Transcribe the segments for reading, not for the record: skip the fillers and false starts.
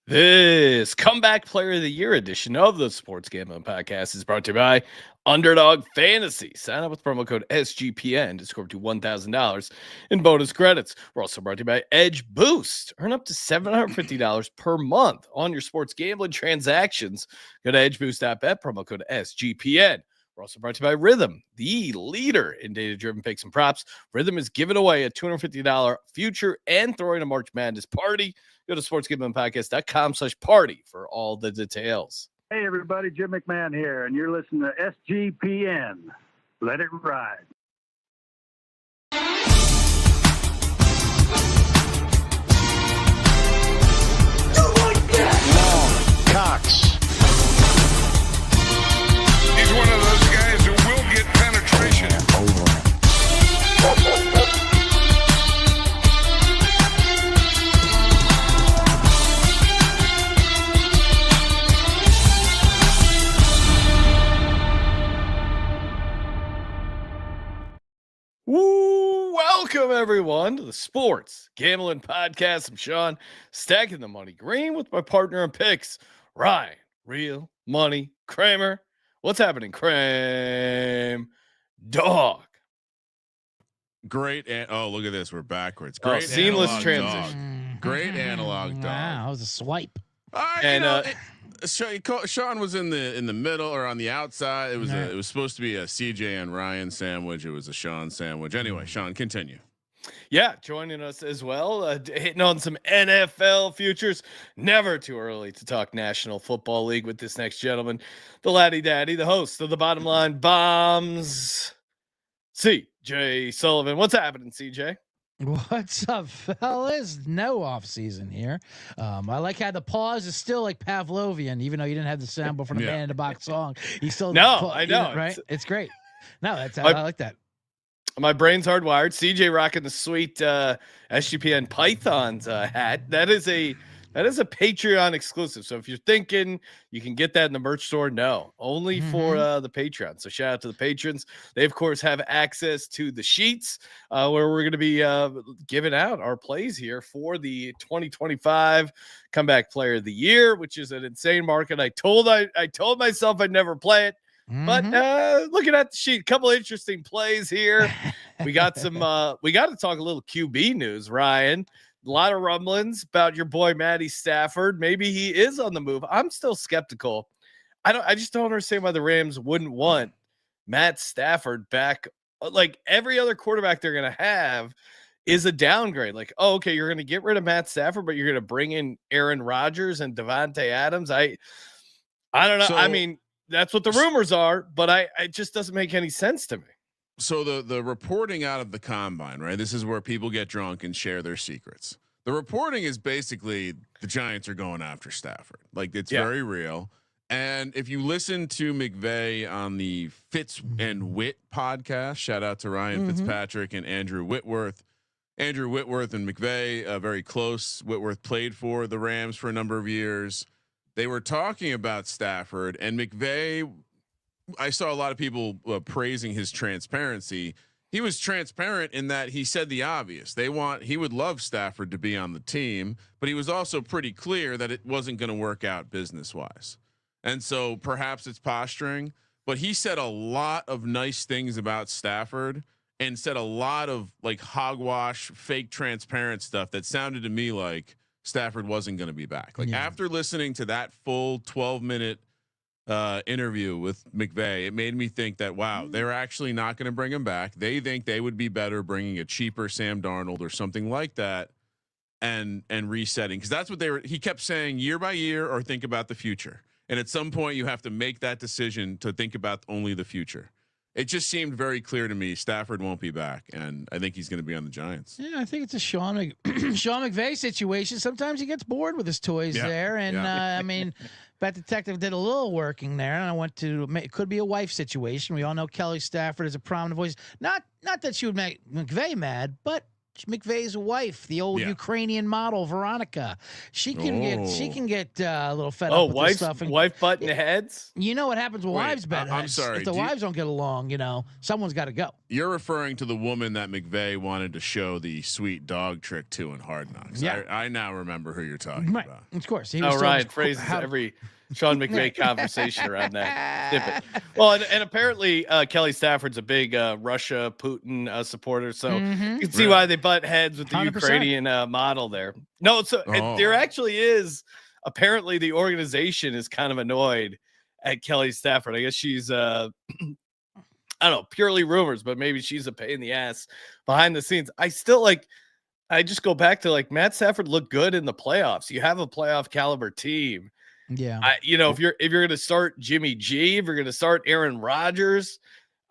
This comeback player of the year edition of the Sports Gambling Podcast is brought to you by Underdog Fantasy. Sign up with promo code SGPN to score up to $1,000 in bonus credits. We're also brought to you by Edge Boost. Earn up to $750 per month on your sports gambling transactions. Go to edgeboost.bet, promo code SGPN. We're also brought to you by Rhythm, the leader in data-driven picks and props. Rhythm is giving away a $250 future and throwing a March Madness party. Go to sportsgamblingpodcast.com/party for all the details. Hey, everybody. Jim McMahon here, and you're listening to SGPN. Let it ride. Cox. He's one of those guys who will get penetration. Welcome, everyone, to the Sports Gambling Podcast. I'm Sean, stacking the money green with my partner in picks, Ryan, Real Money Kramer. What's happening, Kramer? Dog. Great. Oh, look at this. We're backwards. Great. Seamless transition. Dog. Great analog dog. Wow, that was a swipe. And Sean was in the middle or on the outside. It was supposed to be a CJ and Ryan sandwich. It was a Sean sandwich. Anyway, Sean, continue. Yeah, joining us as well, hitting on some NFL futures. Never too early to talk National Football League with this next gentleman, the Laddie Daddy, the host of the Bottom Line Bombs, CJ Sullivan. What's happening, CJ? What's up, fellas? No off season here. I like how the pause is still like Pavlovian, even though you didn't have the sample from the Man in the Box song. You still I know, right? It's great. No, that's I like that. My brain's hardwired. CJ rocking the sweet SGPN Pythons hat. That is a Patreon exclusive. So if you're thinking you can get that in the merch store, no, only for the Patreon. So shout out to the patrons. They of course have access to the sheets where we're going to be giving out our plays here for the 2025 Comeback Player of the Year, which is an insane market. I told myself I'd never play it. But looking at the sheet, a couple interesting plays here. We got some we got to talk a little QB news, Ryan. A lot of rumblings about your boy Matty Stafford. Maybe he is on the move. I'm still skeptical. I just don't understand why the Rams wouldn't want Matt Stafford back. Like every other quarterback they're gonna have is a downgrade. Like, oh, okay, you're gonna get rid of Matt Stafford, but you're gonna bring in Aaron Rodgers and Devontae Adams. I don't know. So, I mean, that's what the rumors are, but it just doesn't make any sense to me. So the reporting out of the combine, right? This is where people get drunk and share their secrets. The reporting is basically the Giants are going after Stafford. Like it's very real. And if you listen to McVay on the Fitz and Witt podcast, shout out to Ryan Fitzpatrick and Andrew Whitworth. Andrew Whitworth and McVay, very close. Whitworth played for the Rams for a number of years. They were talking about Stafford and McVay. I saw a lot of people praising his transparency. He was transparent in that he said the obvious. He would love Stafford to be on the team, but he was also pretty clear that it wasn't going to work out business wise. And so perhaps it's posturing, but he said a lot of nice things about Stafford and said a lot of like hogwash, fake transparent stuff that sounded to me like Stafford wasn't going to be back. Like after listening to that full 12-minute interview with McVay, it made me think that, wow, they're actually not going to bring him back. They think they would be better bringing a cheaper Sam Darnold or something like that and resetting. Cause that's what he kept saying year by year, or think about the future. And at some point you have to make that decision to think about only the future. It just seemed very clear to me Stafford won't be back, and I think he's going to be on the Giants. Yeah, I think it's a Sean McVay situation. Sometimes he gets bored with his toys there, and I mean, Bet Detective did a little working there, and I went to it could be a wife situation. We all know Kelly Stafford is a prominent voice. Not that she would make McVay mad, but McVay's wife, the old Ukrainian model Veronica. She can get a little fed up with this stuff. And wife butting heads. You know what happens when wives butt heads? I'm sorry. If the wives don't get along, someone's got to go. You're referring to the woman that McVay wanted to show the sweet dog trick to in Hard Knocks. Yeah. I now remember who you're talking about. Of course. He was Ryan phrases every Sean McVay conversation around that snippet. Well, and apparently Kelly Stafford's a big Russia Putin supporter, so you can see why they butt heads with the 100%. Ukrainian model there. No, so there actually is. Apparently, the organization is kind of annoyed at Kelly Stafford. I guess she's I don't know, purely rumors, but maybe she's a pain in the ass behind the scenes. I just go back to Matt Stafford looked good in the playoffs. You have a playoff caliber team. Yeah. If you're going to start Jimmy G, if you're going to start Aaron Rodgers,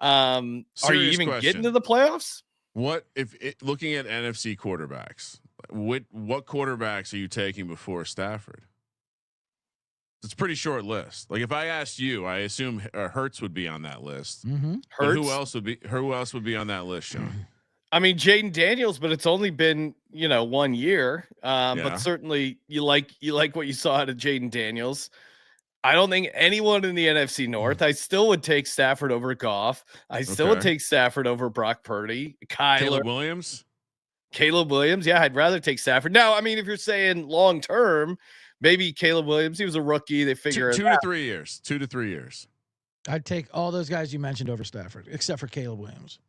are you even getting to the playoffs? What if looking at NFC quarterbacks, what quarterbacks are you taking before Stafford? It's a pretty short list. Like if I asked you, I assume Hurts would be on that list. Hurts. Who else would be on that list, Sean? I mean, Jaden Daniels, but it's only been 1 year. But certainly you like what you saw out of Jaden Daniels. I don't think anyone in the NFC North. I still would take Stafford over Goff. I still would take Stafford over Brock Purdy. Caleb Williams. Yeah, I'd rather take Stafford. Now, I mean, if you're saying long term, maybe Caleb Williams. He was a rookie. They figure it out. 2 to 3 years. I'd take all those guys you mentioned over Stafford, except for Caleb Williams.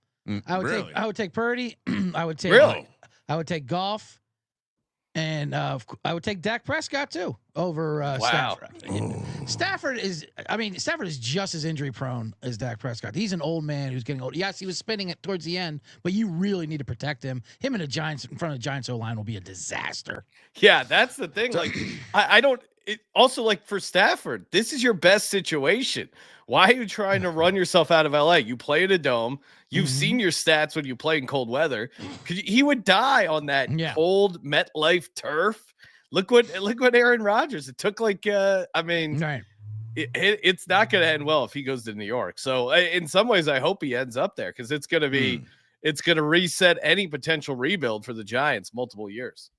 I would take Purdy. I would take Goff, and I would take Dak Prescott too over Stafford. Stafford is just as injury prone as Dak Prescott. He's an old man who's getting old. Yes, he was spinning it towards the end, but you really need to protect him. Him and the Giants in front of the Giants O-line will be a disaster. Yeah, that's the thing. Like I don't. It also, like, for Stafford, this is your best situation. Why are you trying to run yourself out of LA? You play in a dome. You've seen your stats when you play in cold weather. He would die on that cold MetLife turf. Look what Aaron Rodgers. It took it's not going to end well if he goes to New York. So in some ways, I hope he ends up there because it's going to be it's going to reset any potential rebuild for the Giants multiple years.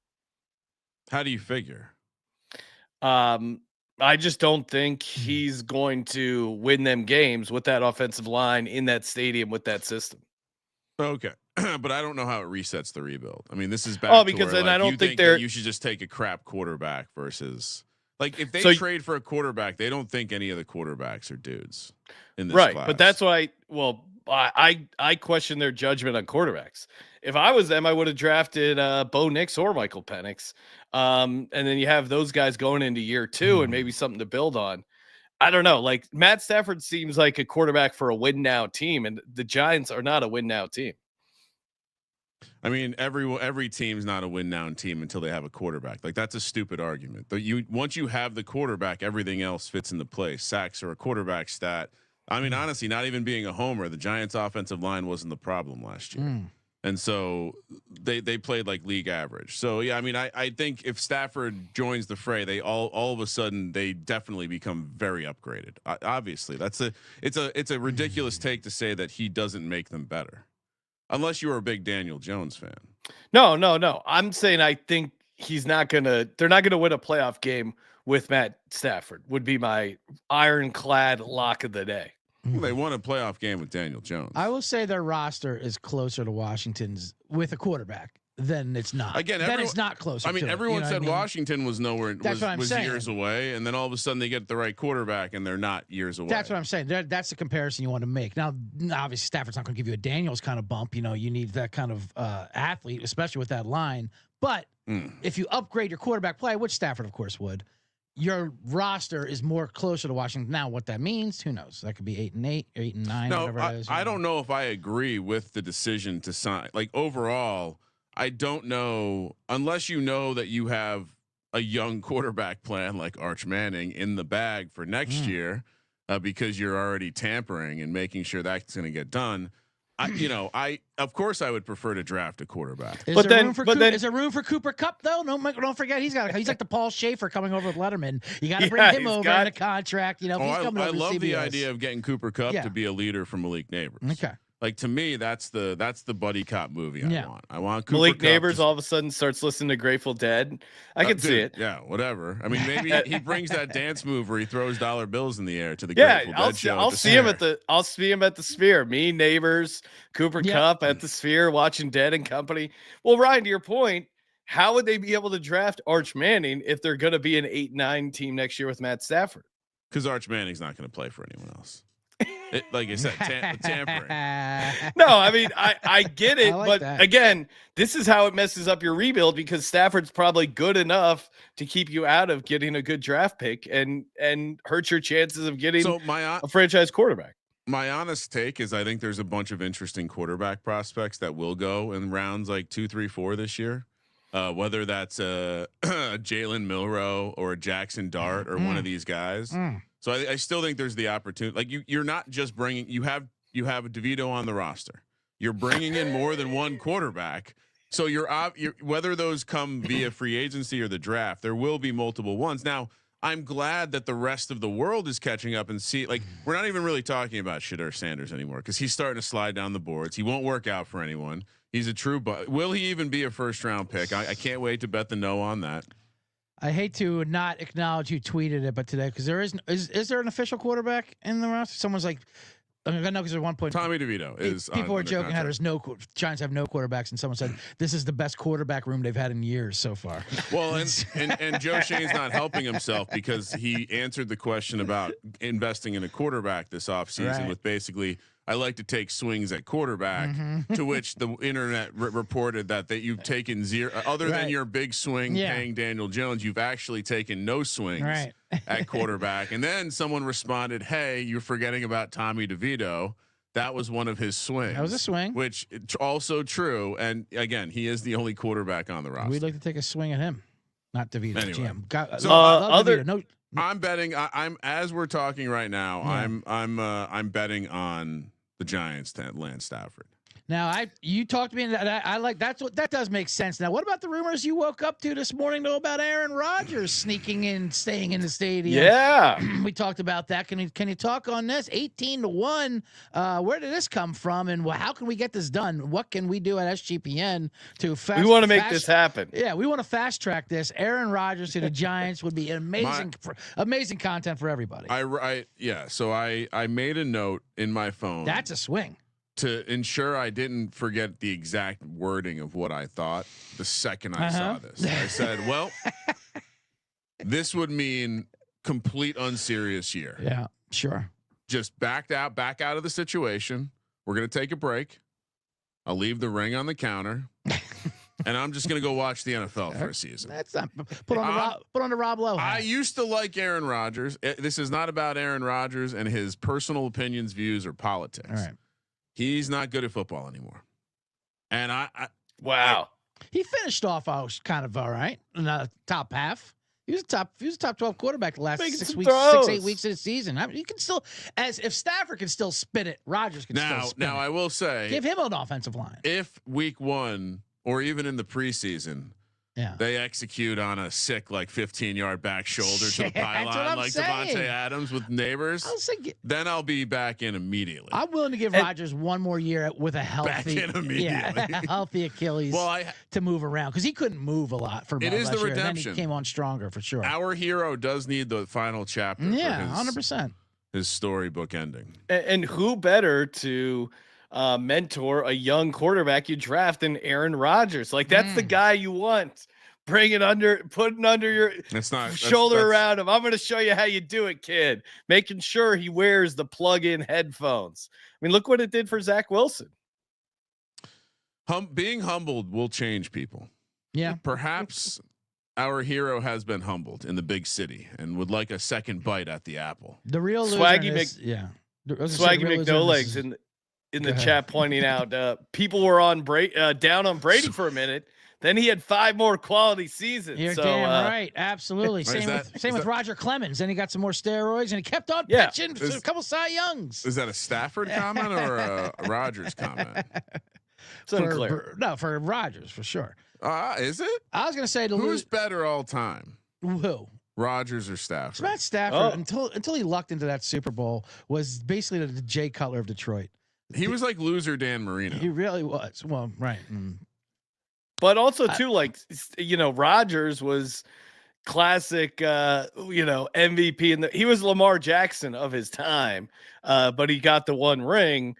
How do you figure? I just don't think he's going to win them games with that offensive line in that stadium with that system. Okay. But I don't know how it resets the rebuild. I mean, this is back. Oh, because then I don't think you should just take a crap quarterback versus if they trade for a quarterback, they don't think any of the quarterbacks are dudes in this class. But that's why, I question their judgment on quarterbacks. If I was them, I would have drafted Bo Nix or Michael Penix. And then you have those guys going into year 2 and maybe something to build on. I don't know. Like Matt Stafford seems like a quarterback for a win now team, and the Giants are not a win now team. I mean, every team's not a win now team until they have a quarterback. Like that's a stupid argument. But once you have the quarterback, everything else fits into place. Sacks are a quarterback stat. I mean, honestly, not even being a homer, the Giants' offensive line wasn't the problem last year. And so they played like league average. So yeah, I mean, I think if Stafford joins the fray, they all of a sudden they definitely become very upgraded. Obviously, it's a ridiculous take to say that he doesn't make them better, unless you were a big Daniel Jones fan. No. I'm saying I think they're not gonna win a playoff game with Matt Stafford. Would be my ironclad lock of the day. Well, they won a playoff game with Daniel Jones. I will say their roster is closer to Washington's with a quarterback than it's not. Again, it's not closer. I mean, everyone said Washington was nowhere. Was years away, and then all of a sudden they get the right quarterback, and they're not years away. That's what I'm saying. That's the comparison you want to make. Now, obviously, Stafford's not going to give you a Daniels kind of bump. You need that kind of athlete, especially with that line. But if you upgrade your quarterback play, which Stafford, of course, would. Your roster is more closer to Washington. Now, what that means, who knows? That could be 8-8, 8-9, whatever it is. I don't know if I agree with the decision to sign. Like overall, I don't know unless you know that you have a young quarterback plan like Arch Manning in the bag for next year, because you're already tampering and making sure that's going to get done. Of course I would prefer to draft a quarterback. Is there room for Cooper Kupp though? Don't forget he's like the Paul Schaefer coming over with Letterman. You got to bring him over in a contract. He's coming over I love to the CBS. idea of getting Cooper Kupp to be a leader for Malik Neighbors. Okay. Like to me, that's the buddy cop movie I want. I want Cooper Malik Kupp Neighbors all of a sudden starts listening to Grateful Dead. I can see it. Yeah, whatever. I mean, maybe he brings that dance move where he throws dollar bills in the air to the Grateful Dead show. I'll see him at the Sphere. Me, Neighbors, Cooper Kupp at the Sphere watching Dead and Company. Well, Ryan, to your point, how would they be able to draft Arch Manning if they're going to be an 8-9 team next year with Matt Stafford? Because Arch Manning's not going to play for anyone else. Like I said, tampering. No, I mean, I get it. But that. Again, this is how it messes up your rebuild because Stafford's probably good enough to keep you out of getting a good draft pick and hurt your chances of getting a franchise quarterback. My honest take is I think there's a bunch of interesting quarterback prospects that will go in rounds like 2, 3, 4 this year. Whether that's Jalen Milroe or Jackson Dart or one of these guys. So I still think there's the opportunity. Like you're not just bringing. You have DeVito on the roster. You're bringing in more than one quarterback. So you're whether those come via free agency or the draft, there will be multiple ones. Now I'm glad that the rest of the world is catching up and see. Like we're not even really talking about Shedeur Sanders anymore because he's starting to slide down the boards. He won't work out for anyone. He's a true, but will he even be a first-round pick? I can't wait to bet the no on that. I hate to not acknowledge you tweeted it, but today because there is there an official quarterback in the roster? Someone's like, I know because at one point Tommy DeVito is. People were joking how there's no Giants have no quarterbacks, and someone said this is the best quarterback room they've had in years so far. Well, and Joe Shane's not helping himself because he answered the question about investing in a quarterback this offseason with basically. I like to take swings at quarterback, to which the internet reported that you've taken zero, other than your big swing paying Daniel Jones, you've actually taken no swings at quarterback. And then someone responded, hey, you're forgetting about Tommy DeVito. That was one of his swings. That was a swing. Which also true. And again, he is the only quarterback on the roster. We'd like to take a swing at him, not DeVito. Anyway. DeVito. I'm betting. I'm as we're talking right now. I'm betting on the Giants to land Stafford. Now you talked to me and I like that does make sense. Now what about the rumors you woke up to this morning though about Aaron Rodgers sneaking in, staying in the stadium? Yeah. We talked about that. Can you talk on this? 18-1. Where did this come from and how can we get this done? What can we do at SGPN to We want to make this happen. Yeah, we want to fast track this. Aaron Rodgers to the Giants would be amazing content for everybody. So I made a note in my phone. That's a swing. To ensure I didn't forget the exact wording of what I thought the second I saw this. I said, well, this would mean complete unserious year. Yeah, sure. Just back out of the situation. We're going to take a break. I'll leave the ring on the counter. And I'm just going to go watch the NFL for a season. That's not put on the Rob Lowe. I used to like Aaron Rodgers. This is not about Aaron Rodgers and his personal opinions, views, or politics. All right. He's not good at football anymore. And he finished off kind of all right in the top half. He was a top 12 quarterback the last 6 weeks, 6-8 weeks of the season. I mean, you can still, if Stafford can still spin it, Rodgers can still spin it. Now I will say, give him an offensive line. If week 1 or even in the preseason, they execute on a sick 15-yard back shoulder to the pylon like Devontae Adams with Neighbors, then I'll be back in immediately. I'm willing to give Rodgers one more year with a healthy, healthy Achilles to move around because he couldn't move a lot for. It is the redemption. And then he came on stronger for sure. Our hero does need the final chapter. Yeah, 100%. His storybook ending. And who better to mentor a young quarterback you draft than Aaron Rodgers? Like that's the guy you want. Putting under your shoulder around him. I'm going to show you how you do it, kid. Making sure he wears the plug-in headphones. I mean, look what it did for Zach Wilson. Being humbled will change people. Yeah. Perhaps our hero has been humbled in the big city and would like a second bite at the apple. The real Swaggy Swaggy McNolegs in the chat pointing out people were on down on Brady for a minute. Then he had 5 more quality seasons. You're damn right. Absolutely. Same with Roger Clemens. Then he got some more steroids and he kept on pitching a couple Cy Youngs. Is that a Stafford comment or a Rodgers comment? It's unclear. For Rodgers, for sure. Is it? I was going to say who's better all time? Who? Rodgers or Stafford? Matt Stafford, until he lucked into that Super Bowl, was basically the Jay Cutler of Detroit. He was like loser Dan Marino. He really was. Well, right. But also too, like, Rodgers was classic, MVP, he was Lamar Jackson of his time, but he got the one ring.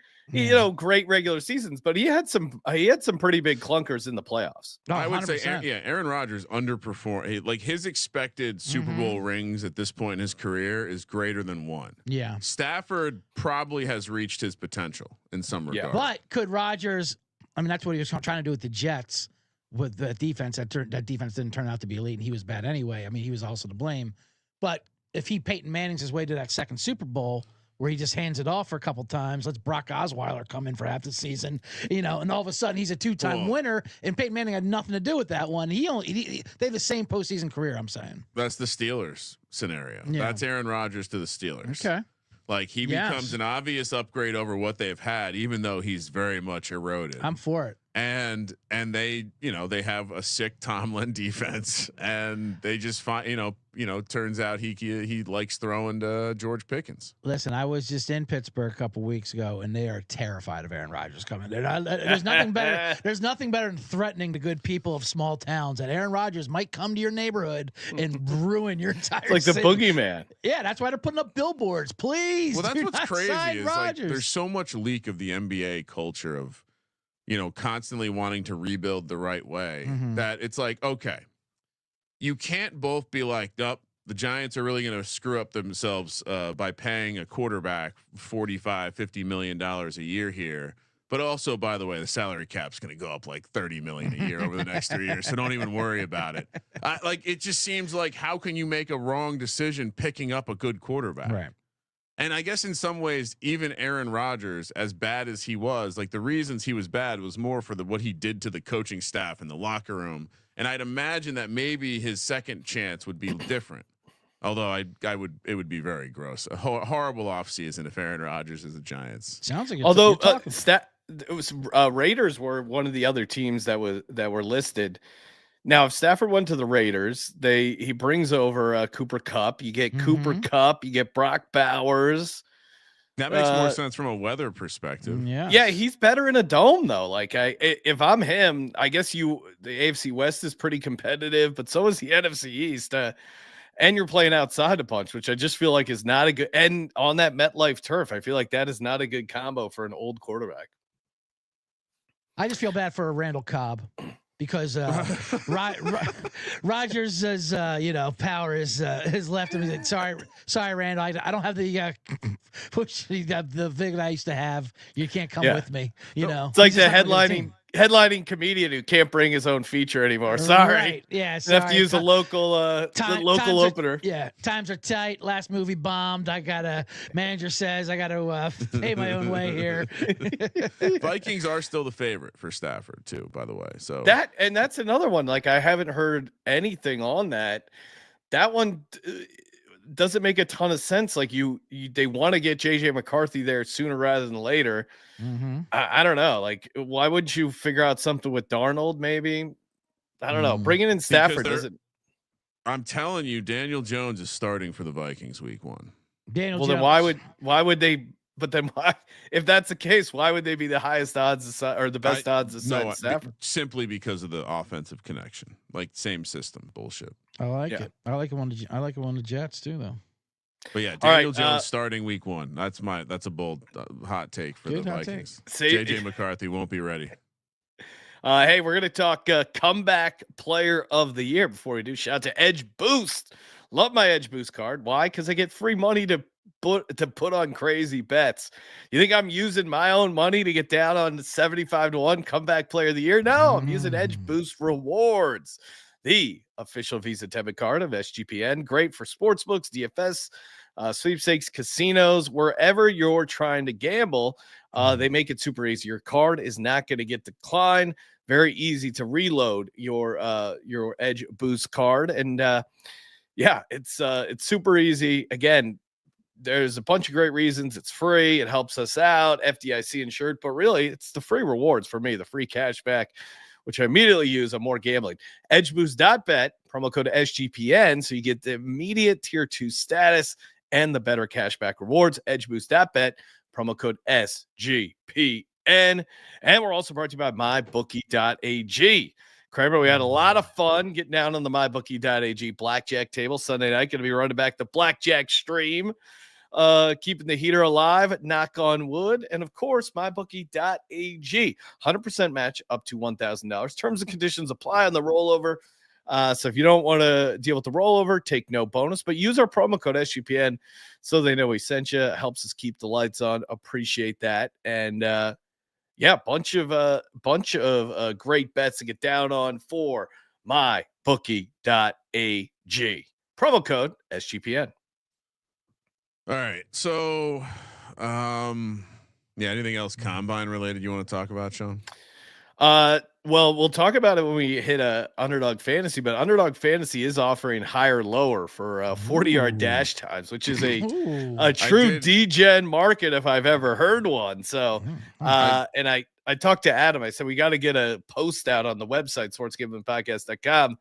Great regular seasons, but he had some pretty big clunkers in the playoffs. Oh, I would 100%. say, Aaron Rodgers underperformed. Like his expected Super Bowl rings at this point in his career is greater than one. Yeah, Stafford probably has reached his potential in some regard. But could Rodgers? I mean, that's what he was trying to do with the Jets. With the defense, that defense didn't turn out to be elite, and he was bad anyway. I mean, he was also to blame. But if he Peyton Manning's his way to that second Super Bowl, where he just hands it off for a couple times, let's Brock Osweiler come in for half the season, and all of a sudden he's a two-time winner, and Peyton Manning had nothing to do with that one. They have the same postseason career. I'm saying that's the Steelers scenario. Yeah. That's Aaron Rodgers to the Steelers. Okay. Like he becomes an obvious upgrade over what they've had, even though he's very much eroded. I'm for it. And they, they have a sick Tomlin defense, and they just find, turns out he likes throwing to George Pickens. Listen, I was just in Pittsburgh a couple weeks ago, and they are terrified of Aaron Rodgers coming there. There's nothing better. There's nothing better than threatening the good people of small towns that Aaron Rodgers might come to your neighborhood and ruin your entire. It's like city. the boogeyman. Yeah, that's why they're putting up billboards. Please. Well, that's what's crazy is like Rodgers. there's so much leak of the NBA culture of, constantly wanting to rebuild the right way that it's like, okay, you can't both be like, nope, the Giants are really going to screw up themselves by paying a quarterback $45-50 million a year here. But also, by the way, the salary cap's going to go up like $30 million a year over the next 3 years. So don't even worry about it. It just seems like, how can you make a wrong decision picking up a good quarterback? Right. And I guess in some ways, even Aaron Rodgers, as bad as he was, like the reasons he was bad was more for what he did to the coaching staff in the locker room. And I'd imagine that maybe his second chance would be different. Although it would be very gross. A horrible offseason if Aaron Rodgers is the Giants. Sounds like although it was Raiders were one of the other teams that were listed. Now, if Stafford went to the Raiders, he brings over Cooper Kupp. You get Cooper Kupp. You get Brock Bowers. That makes more sense from a weather perspective. Yeah, he's better in a dome though. Like if I'm him, I guess the AFC West is pretty competitive, but so is the NFC East. And you're playing outside a bunch, which I just feel like is not a good. And on that MetLife turf, I feel like that is not a good combo for an old quarterback. I just feel bad for Randall Cobb. Because Rodgers' power is left him. Sorry, Randall. I don't have the push the thing that I used to have. You can't come with me. It's like the headlining comedian who can't bring his own feature anymore. Sorry. Right. Yeah. You have to use a local opener. Times are tight. Last movie bombed. Manager says I got to pay my own way here. Vikings are still the favorite for Stafford too, by the way. So that's another one. Like I haven't heard anything on that. That one doesn't make a ton of sense. Like they want to get JJ McCarthy there sooner rather than later. I don't know. Like, why wouldn't you figure out something with Darnold? Maybe I don't know. Bringing in Stafford doesn't. I'm telling you, Daniel Jones is starting for the Vikings week 1. Jones. Then why would they? But then why? If that's the case, why would they be the highest odds or the best odds aside Stafford? Simply because of the offensive connection, like same system bullshit. I like it. I like it on the Jets too, though. But yeah, Daniel Jones starting week 1. That's a bold hot take for the Vikings. JJ McCarthy won't be ready. Hey, we're gonna talk comeback player of the year. Before we do, shout out to Edge Boost. Love my Edge Boost card. Why? Because I get free money to put on crazy bets. You think I'm using my own money to get down on 75-1 comeback player of the year? No, I'm using Edge Boost rewards. The official Visa debit card of SGPN. Great for sportsbooks, DFS, sweepstakes, casinos, wherever you're trying to gamble. They make it super easy. Your card is not going to get declined. Very easy to reload your Edge Boost card. And it's super easy. Again, there's a bunch of great reasons. It's free. It helps us out. FDIC insured, but really it's the free rewards for me, the free cash back, which I immediately use on more gambling. EdgeBoost.bet, promo code SGPN, so you get the immediate tier 2 status and the better cashback rewards. EdgeBoost.bet, promo code SGPN. And we're also brought to you by mybookie.ag. Kramer, we had a lot of fun getting down on the mybookie.ag blackjack table Sunday night. Going to be running back the blackjack stream, keeping the heater alive, knock on wood. And of course, mybookie.ag, 100% match up to $1,000. Terms and conditions apply on the rollover. So if you don't want to deal with the rollover, take no bonus, but use our promo code SGPN so they know we sent you. It helps us keep the lights on. Appreciate that. And yeah, bunch of great bets to get down on for mybookie.ag. Promo code SGPN. All right. So, yeah, anything else combine related you want to talk about, Sean? Well, we'll talk about it when we hit Underdog Fantasy, but Underdog Fantasy is offering higher lower for 40-yard dash times, which is a true degen market if I've ever heard one. So, and I talked to Adam. I said we got to get a post out on the website sportsgamblingpodcast.com,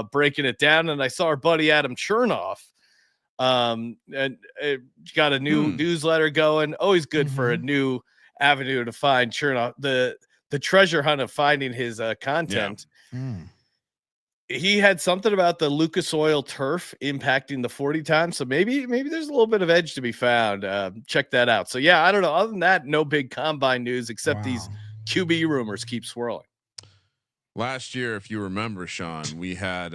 breaking it down. And I saw our buddy Adam Chernoff, and it got a new newsletter going. Always good for a new avenue to find Chernoff. The treasure hunt of finding his content. He had something about the Lucas Oil turf impacting the 40 times. So maybe there's a little bit of edge to be found. Check that out. So yeah, I don't know. Other than that, no big combine news except these QB rumors keep swirling. Last year, if you remember, Sean, we had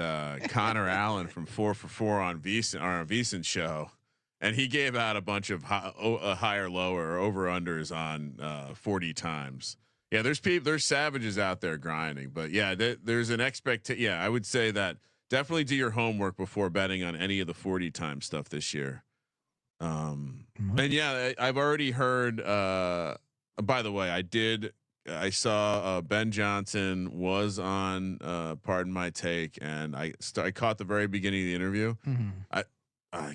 Connor Allen from 4 for 4 on VSiN show. And he gave out a bunch of higher, lower, or over unders on 40 times. Yeah, there's savages out there grinding, but yeah, there's an expectation. Yeah, I would say that definitely do your homework before betting on any of the 40 time stuff this year. And yeah, I've already heard. By the way, I saw Ben Johnson was on Pardon My Take, and I caught the very beginning of the interview.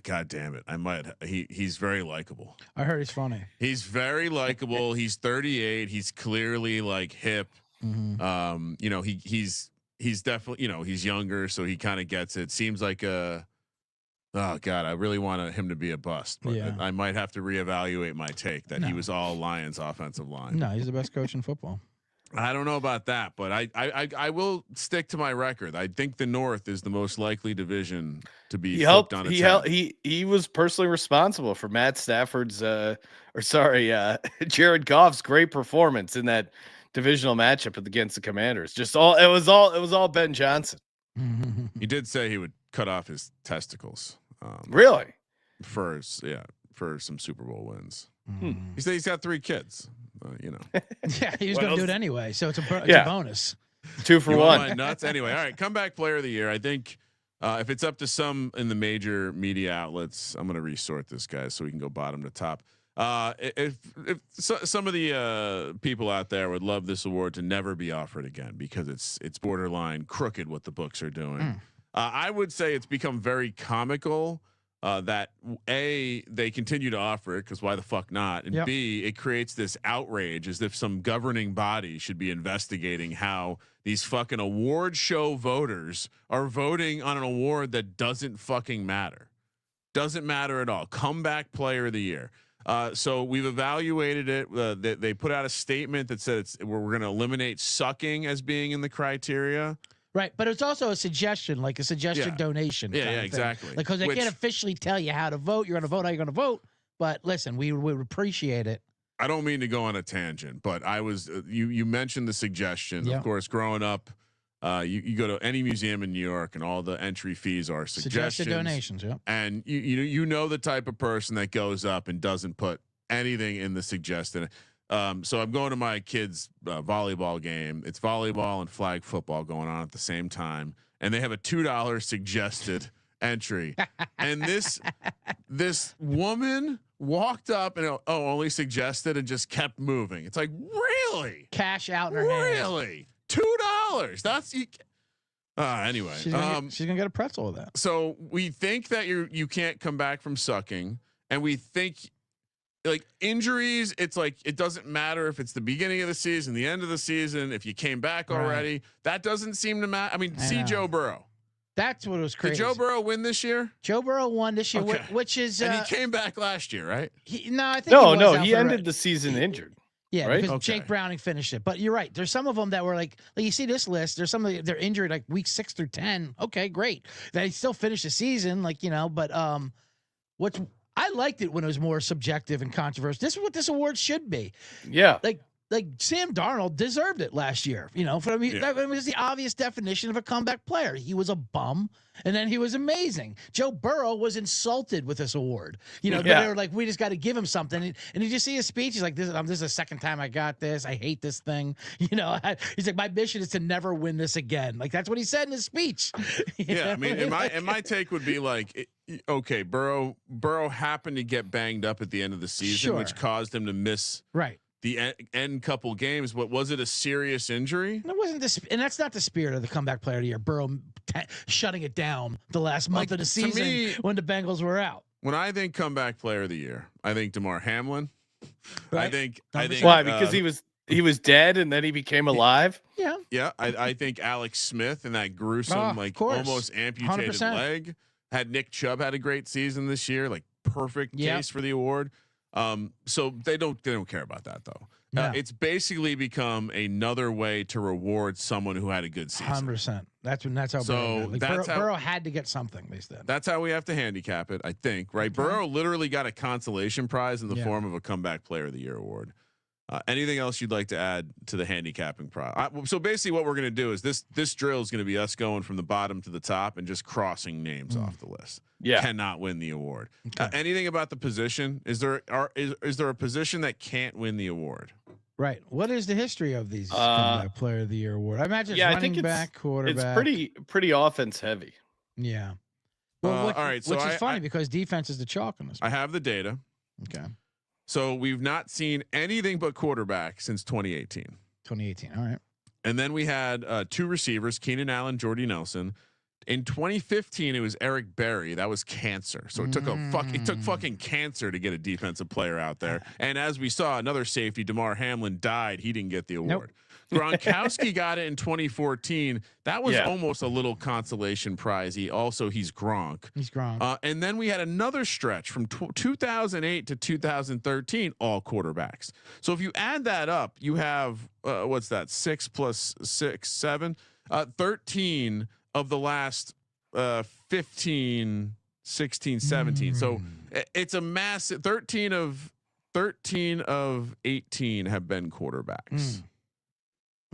God damn it! He's very likable. I heard he's funny. He's very likable. He's 38. He's clearly like hip. You know, he's definitely, you know, he's younger, so he kind of gets it. Seems like oh God, I really want him to be a bust, but I might have to reevaluate my take that he was all Lions offensive line. No, he's the best coach in football. I don't know about that, but I will stick to my record. I think the North is the most likely division to be flipped on its head. He was personally responsible for Matt Stafford's Jared Goff's great performance in that divisional matchup against the Commanders. It was all Ben Johnson. He did say he would cut off his testicles. Really? For some Super Bowl wins. He said he's got 3 kids. You know. Yeah, he was going to do it anyway, so it's a bonus. 2 for 1. Nuts. Anyway, all right. Comeback player of the year. I think if it's up to some in the major media outlets, I'm going to resort this, guys, so we can go bottom to top. If some of the people out there would love this award to never be offered again because it's borderline crooked what the books are doing. I would say it's become very comical. That they continue to offer it because why the fuck not, and B, it creates this outrage as if some governing body should be investigating how these fucking award show voters are voting on an award that doesn't fucking matter, doesn't matter at all. Comeback player of the year. So we've evaluated it. They put out a statement that said we're going to eliminate sucking as being in the criteria. Right, but it's also a suggestion, like a suggestion donation. Yeah, exactly. Like, because they can't officially tell you how to vote. You're going to vote how you're going to vote. But listen, we would appreciate it. I don't mean to go on a tangent, but I was you mentioned the suggestion. Of course, growing up, you go to any museum in New York, and all the entry fees are suggested donations. Yeah, and you know the type of person that goes up and doesn't put anything in the suggested. So I'm going to my kids' volleyball game. It's volleyball and flag football going on at the same time, and they have a $2 suggested entry. And this woman walked up and only suggested and just kept moving. It's like, really? Cash out in her hand. Really? $2? That's anyway. She's gonna get a pretzel with that. So we think that you can't come back from sucking, and we think. Like injuries, it's like it doesn't matter if it's the beginning of the season, the end of the season. If you came back already, that doesn't seem to matter. I mean, see Joe Burrow. That's what was crazy. Did Joe Burrow win this year? Joe Burrow won this year, Okay. which is and he came back last year, right? I think he ended the season injured. Yeah, right? because Jake Browning finished it. But you're right. There's some of them that were like you see this list. There's some of they're injured like week 6 through 10. Okay, great. They still finished the season, But what's I liked it when it was more subjective and controversial. This is what this award should be. Yeah, like Sam Darnold deserved it last year. That was the obvious definition of a comeback player. He was a bum, and then he was amazing. Joe Burrow was insulted with this award. But they were like, we just got to give him something. And did you see his speech? He's like, this is the second time I got this. I hate this thing. He's like, my mission is to never win this again. Like that's what he said in his speech. Yeah, I mean, and my take would be like, okay, Burrow happened to get banged up at the end of the season, which caused him to miss the end couple games. But was it a serious injury? It wasn't this, and that's not the spirit of the comeback player of the year. Burrow shutting it down the last month of the season when the Bengals were out. When I think comeback player of the year, I think DeMar Hamlin. Right. I think why? Because he was dead and then he became alive. Yeah. I think Alex Smith and that gruesome almost amputated 100%. leg. Had Nick Chubb had a great season this year, like perfect case for the award. So they don't care about that though. No. It's basically become another way to reward someone who had a good season. 100%. That's how. So Burrow had to get something. They said that's how we have to handicap it. I think right. Okay. Burrow literally got a consolation prize in the form of a comeback player of the year award. Anything else you'd like to add to the handicapping prize? So basically, what we're going to do is this drill is going to be us going from the bottom to the top and just crossing names off the list. Yeah, cannot win the award. Okay. Anything about the position? Is there a position that can't win the award? Right. What is the history of these comeback player of the year award? I imagine it's running back, quarterback. It's pretty offense heavy. Yeah. Well, all right. So which is funny because defense is the chalk in this. I have the data. Okay. So we've not seen anything but quarterback since 2018. 2018. All right. And then we had 2 receivers, Keenan Allen, Jordy Nelson. In 2015, it was Eric Berry. That was cancer. So it took fucking cancer to get a defensive player out there. And as we saw, another safety, DeMar Hamlin, died. He didn't get the award. Nope. Gronkowski got it in 2014. That was almost a little consolation prize. He's Gronk. He's Gronk. And then we had another stretch from 2008 to 2013, all quarterbacks. So if you add that up, you have what's that? 6 plus 6, 7, 13 of the last 15, 16, 17. So it's a massive 13 of 18 have been quarterbacks.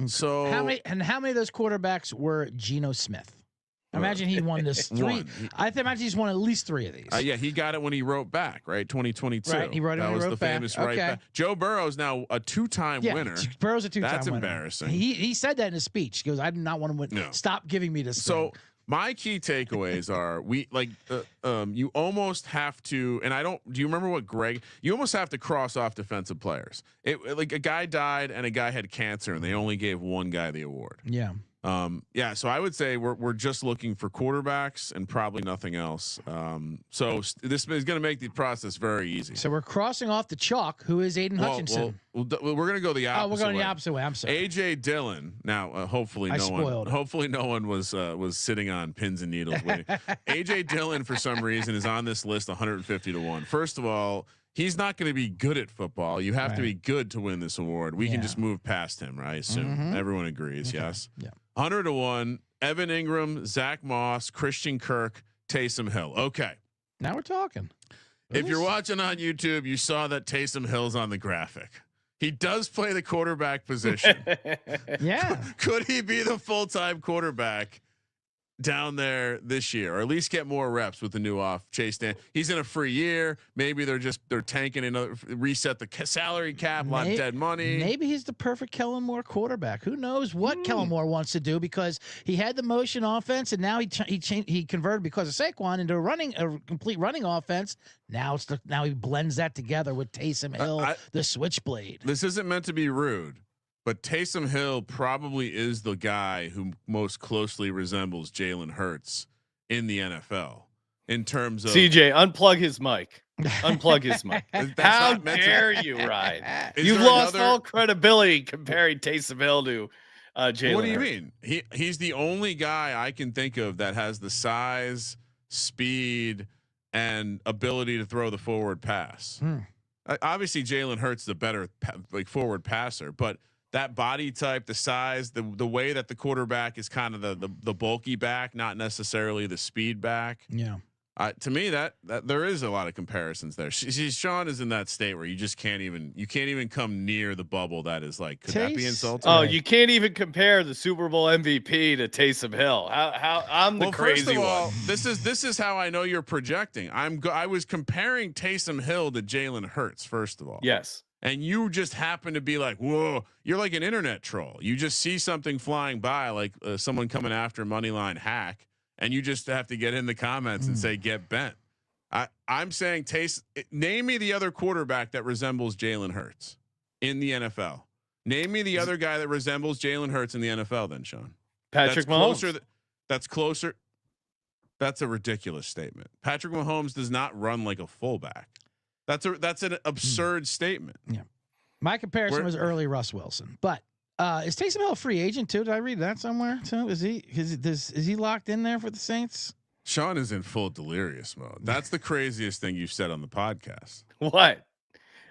So how many of those quarterbacks were Geno Smith? Imagine he won this 3. I imagine he's won at least 3 of these. Yeah, he got it when he wrote back, right? 2022. Right, he wrote it. That when was he wrote the famous back. right back. Joe Burrow's now a 2-time winner. Burrow's a 2-time winner. That's embarrassing. He said that in his speech. He goes, "I do not want to win. No. Stop giving me this." So thing. my key takeaways are you almost have to, and do you remember what you almost have to cross off defensive players. Like a guy died and a guy had cancer and they only gave one guy the award. Yeah. So I would say we're just looking for quarterbacks and probably nothing else. So this is going to make the process very easy. So we're crossing off the chalk. Who is Aiden Hutchinson? We're going to go the opposite. We're going the opposite way. I'm sorry. AJ Dillon. Now, hopefully no one was sitting on pins and needles waiting. AJ Dillon for some reason is on this list 150 to 1. First of all, he's not going to be good at football. You have to be good to win this award. We can just move past him, right? I assume everyone agrees. Okay. Yes. Yeah. 100 to 1. Evan Ingram, Zach Moss, Christian Kirk, Taysom Hill. Okay. Now we're talking. If you're watching on YouTube, you saw that Taysom Hill's on the graphic. He does play the quarterback position. Yeah. Could he be the full-time quarterback down there this year, or at least get more reps with the new off Chase Dan? He's in a free year. Maybe they're tanking another, reset the salary cap, a lot of dead money. Maybe he's the perfect Kellen Moore quarterback. Who knows what Kellen Moore wants to do, because he had the motion offense and now he converted because of Saquon into a complete running offense. Now he blends that together with Taysom Hill, the switchblade. This isn't meant to be rude, but Taysom Hill probably is the guy who most closely resembles Jalen Hurts in the NFL in terms of CJ. Unplug his mic. Unplug his mic. How dare you, Ryan? You've lost all credibility comparing Taysom Hill to Jalen. What do you Hurts. mean? He's the only guy I can think of that has the size, speed, and ability to throw the forward pass. Obviously, Jalen Hurts the better forward passer, but that body type, the size, the way that the quarterback is kind of the bulky back, not necessarily the speed back. Yeah. To me, that there is a lot of comparisons there. Sean is in that state where you just can't even come near the bubble. That is like, could that be insulting? Oh, you can't even compare the Super Bowl MVP to Taysom Hill. How I'm the crazy first of all, one. This is how I know you're projecting. I was comparing Taysom Hill to Jalen Hurts. First of all, yes, and you just happen to be like, whoa, you're like an internet troll. You just see something flying by, like someone coming after Moneyline Hack. And you just have to get in the comments and say, get bent. I'm saying name me the other quarterback that resembles Jalen Hurts in the NFL. Name me the other guy that resembles Jalen Hurts in the NFL then, Sean. Patrick Mahomes. That's closer. That's a ridiculous statement. Patrick Mahomes does not run like a fullback. That's an absurd statement. Yeah. My comparison was early Russ Wilson, but is Taysom Hill a free agent too? Did I read that somewhere too? Is he locked in there for the Saints? Sean is in full delirious mode. That's the craziest thing you've said on the podcast. What?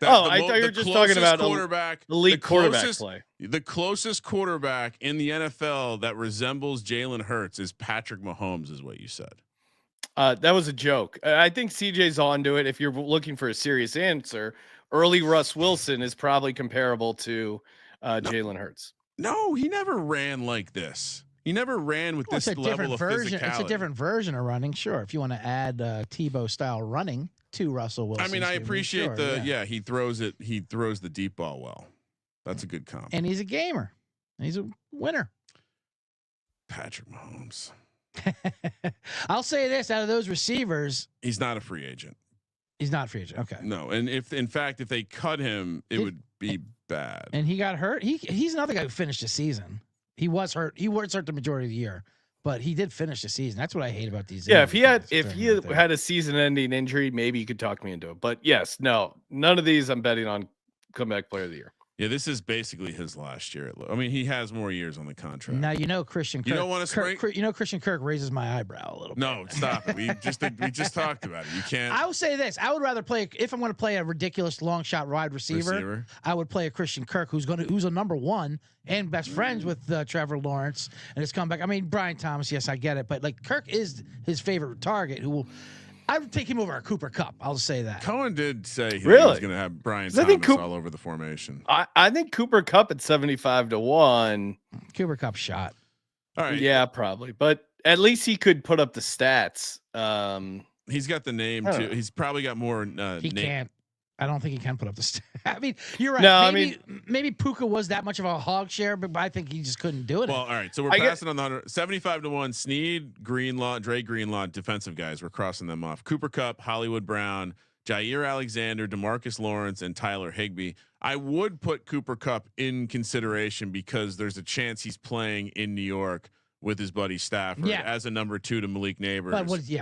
I thought you were just talking about quarterback, elite quarterback play. The closest quarterback in the NFL that resembles Jalen Hurts is Patrick Mahomes, is what you said. That was a joke. I think CJ's onto it. If you're looking for a serious answer, early Russ Wilson is probably comparable to Jalen Hurts. No, he never ran like this. He never ran with this level of physicality. It's a different version of running. Sure, if you want to add Tebow style running to Russell Wilson. I mean, I appreciate he throws it. He throws the deep ball well. That's a good comp. And he's a gamer. He's a winner. Patrick Mahomes. I'll say this: out of those receivers, he's not a free agent. He's not a free agent. Okay. No, and if they cut him, it would be bad. And he got hurt. He's another guy who finished the season. He was hurt. He was hurt the majority of the year, but he did finish the season. That's what I hate about these. Yeah, if he had a season-ending injury, maybe you could talk me into it. But yes, no, none of these I'm betting on comeback player of the year. Yeah, this is basically his last year. I mean, he has more years on the contract. Now Christian Kirk. You don't want to Christian Kirk raises my eyebrow a little bit. No, stop it. We just talked about it. You can't. I will say this: I would rather play if I'm going to play a ridiculous long shot wide receiver. I would play a Christian Kirk who's a number one and best friends with Trevor Lawrence and his comeback. I mean, Brian Thomas, yes, I get it, but like Kirk is his favorite target. Who will. I would take him over a Cooper Kupp. I'll say that. Cohen did say he was going to have Brian Thomas all over the formation. I think Cooper Kupp at 75-1. Cooper Kupp shot. All right. Yeah, probably. But at least he could put up the stats. He's got the name too. He's probably got more. He can't. I don't think he can put up the stats. I mean, you're right. No, maybe Puka was that much of a hog share, but I think he just couldn't do it. Well, all right. So we're passing on the 75-1. Snead, Greenlaw, Dre Greenlaw, defensive guys. We're crossing them off. Cooper Kupp, Hollywood Brown, Jair Alexander, DeMarcus Lawrence, and Tyler Higbee. I would put Cooper Kupp in consideration because there's a chance he's playing in New York with his buddy Stafford as a number 2 to Malik Neighbors.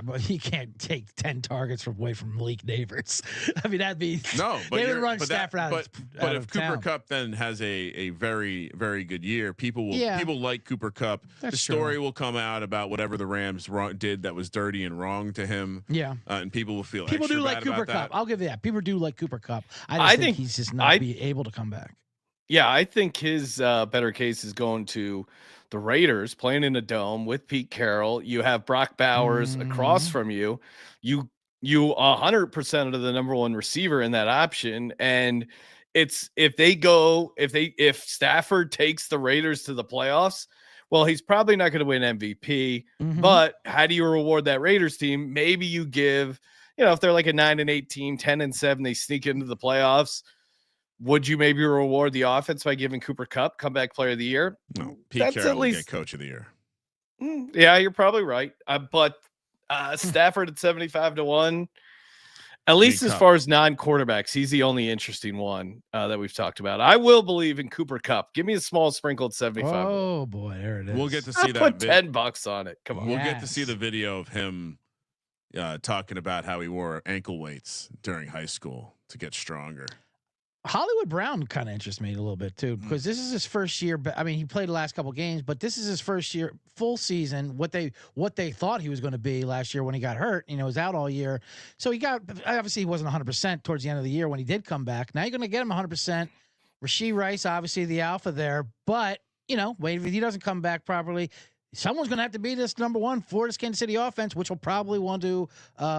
But he can't take 10 targets away from Malik Neighbors. I mean, that'd be but they would run Stafford out. But if Cooper Kupp then has a very, very good year, people like Cooper Kupp. The story will come out about whatever the Rams did that was dirty and wrong to him. Yeah, and people will feel people do like Cooper Kupp. I'll give you that. People do like Cooper Kupp. I think he's just not be able to come back. Yeah, I think his better case is going to the Raiders, playing in a dome with Pete Carroll. You have Brock Bowers across from you. You 100% of the number one receiver in that option. And it's if Stafford takes the Raiders to the playoffs, well, he's probably not going to win MVP. But how do you reward that Raiders team? Maybe you give, if they're like a 9-8 team, 10-7, they sneak into the playoffs. Would you maybe reward the offense by giving Cooper Kupp comeback player of the year? No, Pete Carroll will get coach of the year. Yeah, you're probably right. But Stafford at 75-1, at least as far as non-quarterbacks, he's the only interesting one that we've talked about. I will believe in Cooper Kupp. Give me a small sprinkle at 75. Oh boy, there it is. We'll get to see that. Put $10 on it. Come on. We'll get to see the video of him talking about how he wore ankle weights during high school to get stronger. Hollywood Brown kind of interests me a little bit too, because this is his first year. I mean, he played the last couple games, but this is his first year, full season. What they thought he was going to be last year when he got hurt, was out all year. So obviously he wasn't 100% towards the end of the year when he did come back. Now you're going to get him 100%. Rashee Rice, obviously the alpha there, but wait, if he doesn't come back properly, someone's going to have to be this number one for this Kansas City offense, which will probably want to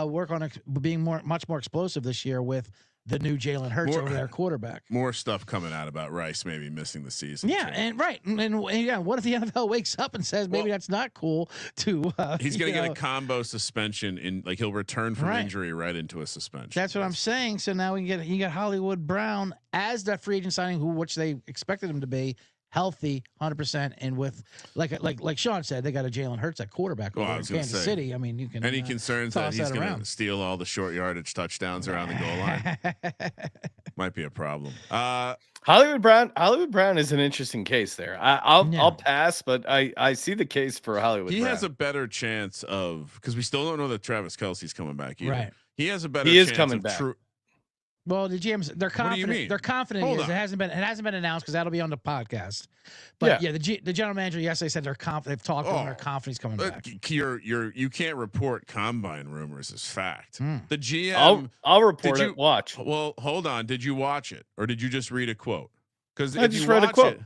work on being much more explosive this year with the new Jalen Hurts over their quarterback. More stuff coming out about Rice maybe missing the season. Yeah, and what if the NFL wakes up and says maybe that's not cool to? He's going to get a combo suspension he'll return from injury right into a suspension. That's what I'm saying. So now you got Hollywood Brown as that free agent signing, which they expected him to be. Healthy, 100%, and with like Sean said, they got a Jalen Hurts at quarterback over in Kansas City. I mean, you can any concerns that he's going to steal all the short yardage touchdowns around the goal line might be a problem. Hollywood Brown is an interesting case there. I'll pass, but I see the case for Hollywood. He Brown. has a better chance of because we still don't know that Travis Kelce's coming back either. Right. He has a better. He is chance coming of back. Well, the GMs, they're confident. What do you mean? They're confident. It hasn't been announced because that'll be on the podcast. But the general manager yesterday said they're confident. They've talked to him. They're confident he's coming back. You can't report combine rumors as fact. The GM. I'll report it. Watch. Well, hold on. Did you watch it or did you just read a quote? Because I just read a quote.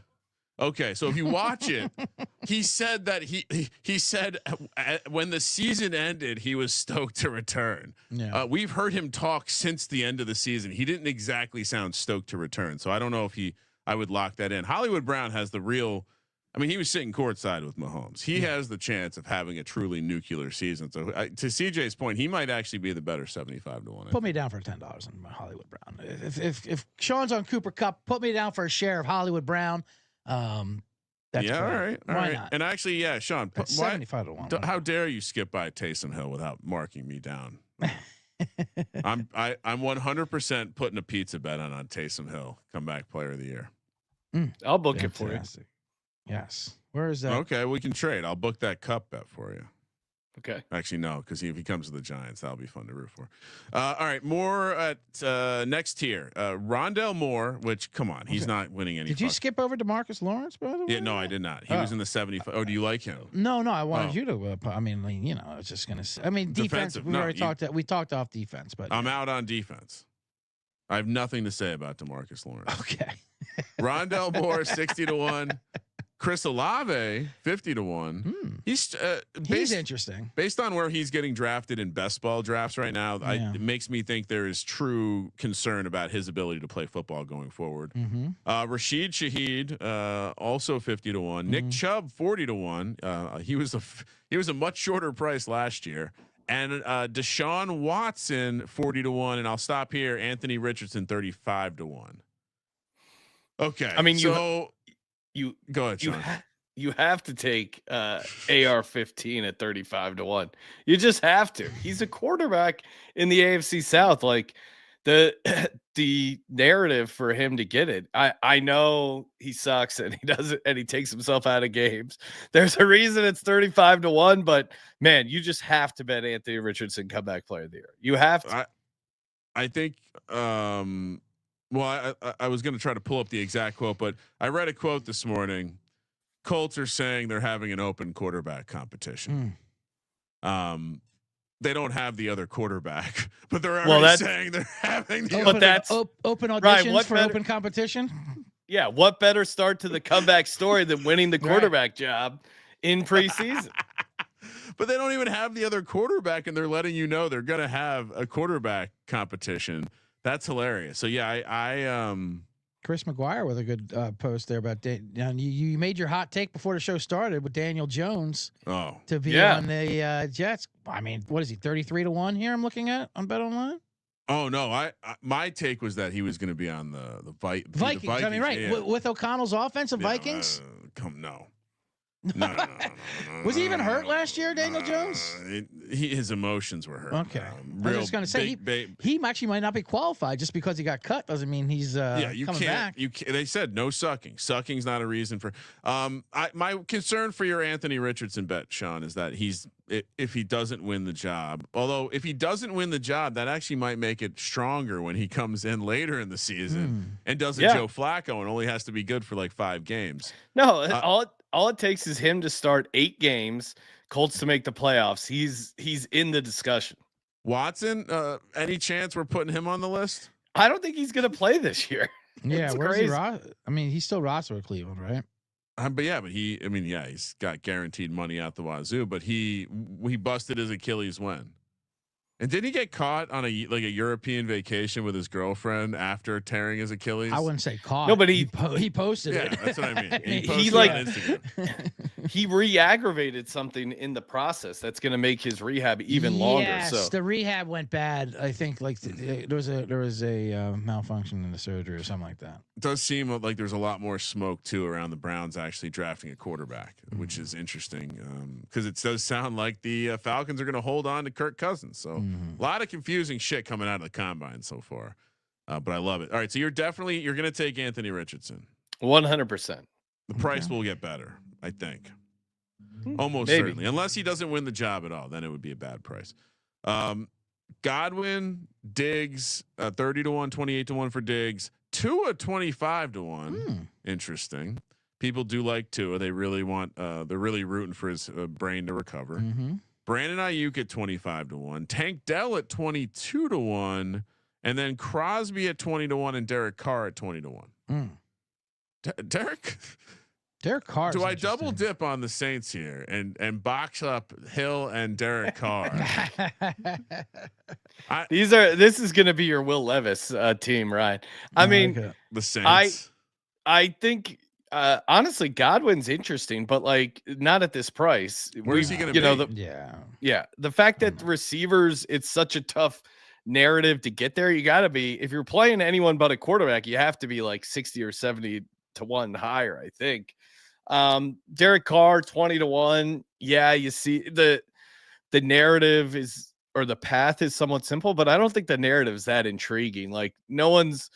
Okay, so if you watch it, he said that he said when the season ended, he was stoked to return. Yeah. We've heard him talk since the end of the season. He didn't exactly sound stoked to return, so I don't know if I would lock that in. Hollywood Brown has the real. I mean, he was sitting courtside with Mahomes. He has the chance of having a truly nuclear season. So to CJ's point, he might actually be the better 75-1. Put me down for $10 on Hollywood Brown. If Sean's on Cooper Kupp, put me down for a share of Hollywood Brown. That's great. All right. Not? And actually, Sean, 75-1. How dare you skip by Taysom Hill without marking me down? I'm 100% putting a pizza bet on Taysom Hill, comeback player of the year. I'll book it for you. Yes. Where is that? Okay, we can trade. I'll book that Kupp bet for you. Okay. Actually, no, because if he comes to the Giants, that'll be fun to root for. All right, more at next tier. Rondell Moore, which come on, he's not winning any. Did you skip over DeMarcus Lawrence, by the way? Yeah, no, I did not. He was in the 75. Oh, do you like him? No, I wanted you to. I mean, I was just gonna say. I mean, defense. We already talked. We talked off defense, but I'm out on defense. I have nothing to say about DeMarcus Lawrence. Okay. Rondell Moore 60-1. Chris Olave 50-1. He's interesting based on where he's getting drafted in best ball drafts right now. It makes me think there is true concern about his ability to play football going forward. Rashid Shaheed also 50-1. Nick Chubb 40-1. He was a much shorter price last year. And Deshaun Watson 40-1. And I'll stop here. Anthony Richardson 35-1. Okay, I mean, so. You go ahead, Sean. You have to take AR-15 at 35-1. You just have to. He's a quarterback in the AFC South. Like the narrative for him to get it. I know he sucks and he doesn't, and he takes himself out of games. There's a reason it's 35-1, but man, you just have to bet Anthony Richardson comeback player of the year. You have to. I think. Well, I was going to try to pull up the exact quote, but I read a quote this morning. Colts are saying they're having an open quarterback competition. They don't have the other quarterback, but they're already saying they're having the open auditions for open competition. Yeah, what better start to the comeback story than winning the quarterback job in preseason? But they don't even have the other quarterback, and they're letting you know they're going to have a quarterback competition. That's hilarious. So yeah, I Chris McGuire with a good post there about you made your hot take before the show started with Daniel Jones to be on the Jets. I mean, what is he 33-1 here? I'm looking at on Bet Online. Oh no, I my take was that he was going to be on the Vikings. I mean, right with O'Connell's offense of Vikings. No. No. Was he even hurt last year, Daniel Jones? His emotions were hurt. Okay. I was just going to say, he actually might not be qualified just because he got cut. Doesn't mean he's coming back. They said no sucking. Sucking's not a reason for. My concern for your Anthony Richardson bet, Sean, is that if he doesn't win the job. Although if he doesn't win the job, that actually might make it stronger when he comes in later in the season and does a Joe Flacco and only has to be good for like 5 games. No, all it takes is him to start 8 games, Colts to make the playoffs. He's in the discussion. Watson, any chance we're putting him on the list? I don't think he's going to play this year. Yeah, where's he? I mean, he's still roster with Cleveland, right? He's got guaranteed money out the wazoo, but he busted his Achilles when? And did he get caught on a European vacation with his girlfriend after tearing his Achilles? I wouldn't say caught. No, but he posted it. Yeah, that's what I mean. He posted he on Instagram. He re-aggravated something in the process that's going to make his rehab even longer. Yes, So the rehab went bad. I think there was a malfunction in the surgery or something like that. It does seem like there's a lot more smoke too around the Browns actually drafting a quarterback, which is interesting because it does sound like the Falcons are going to hold on to Kirk Cousins. So a lot of confusing shit coming out of the combine so far, but I love it. All right, so you're going to take Anthony Richardson. 100%. The price will get better, I think. Almost Maybe. certainly, unless he doesn't win the job at all, then it would be a bad price. Godwin, Diggs, 30-1, 28-1 for Diggs. Tua 25-1. Interesting. People do like Tua. They really want. They're really rooting for his brain to recover. Brandon Ayuk at 25-1. Tank Dell at 22-1, and then Crosby at 20-1, and Derek Carr at 20-1. Derek Carr. Do I double dip on the Saints here and box up Hill and Derek Carr? This is going to be your Will Levis team, right? I mean, the Saints. I think honestly, Godwin's interesting, but like not at this price. Where's he going to be? The fact that the receivers, it's such a tough narrative to get there. You got to be, if you're playing anyone but a quarterback, you have to be like 60 or 70-1 higher, I think. Derek Carr 20-1. Yeah, you see the narrative is, or the path is somewhat simple, but I don't think the narrative is that intriguing. Like no one's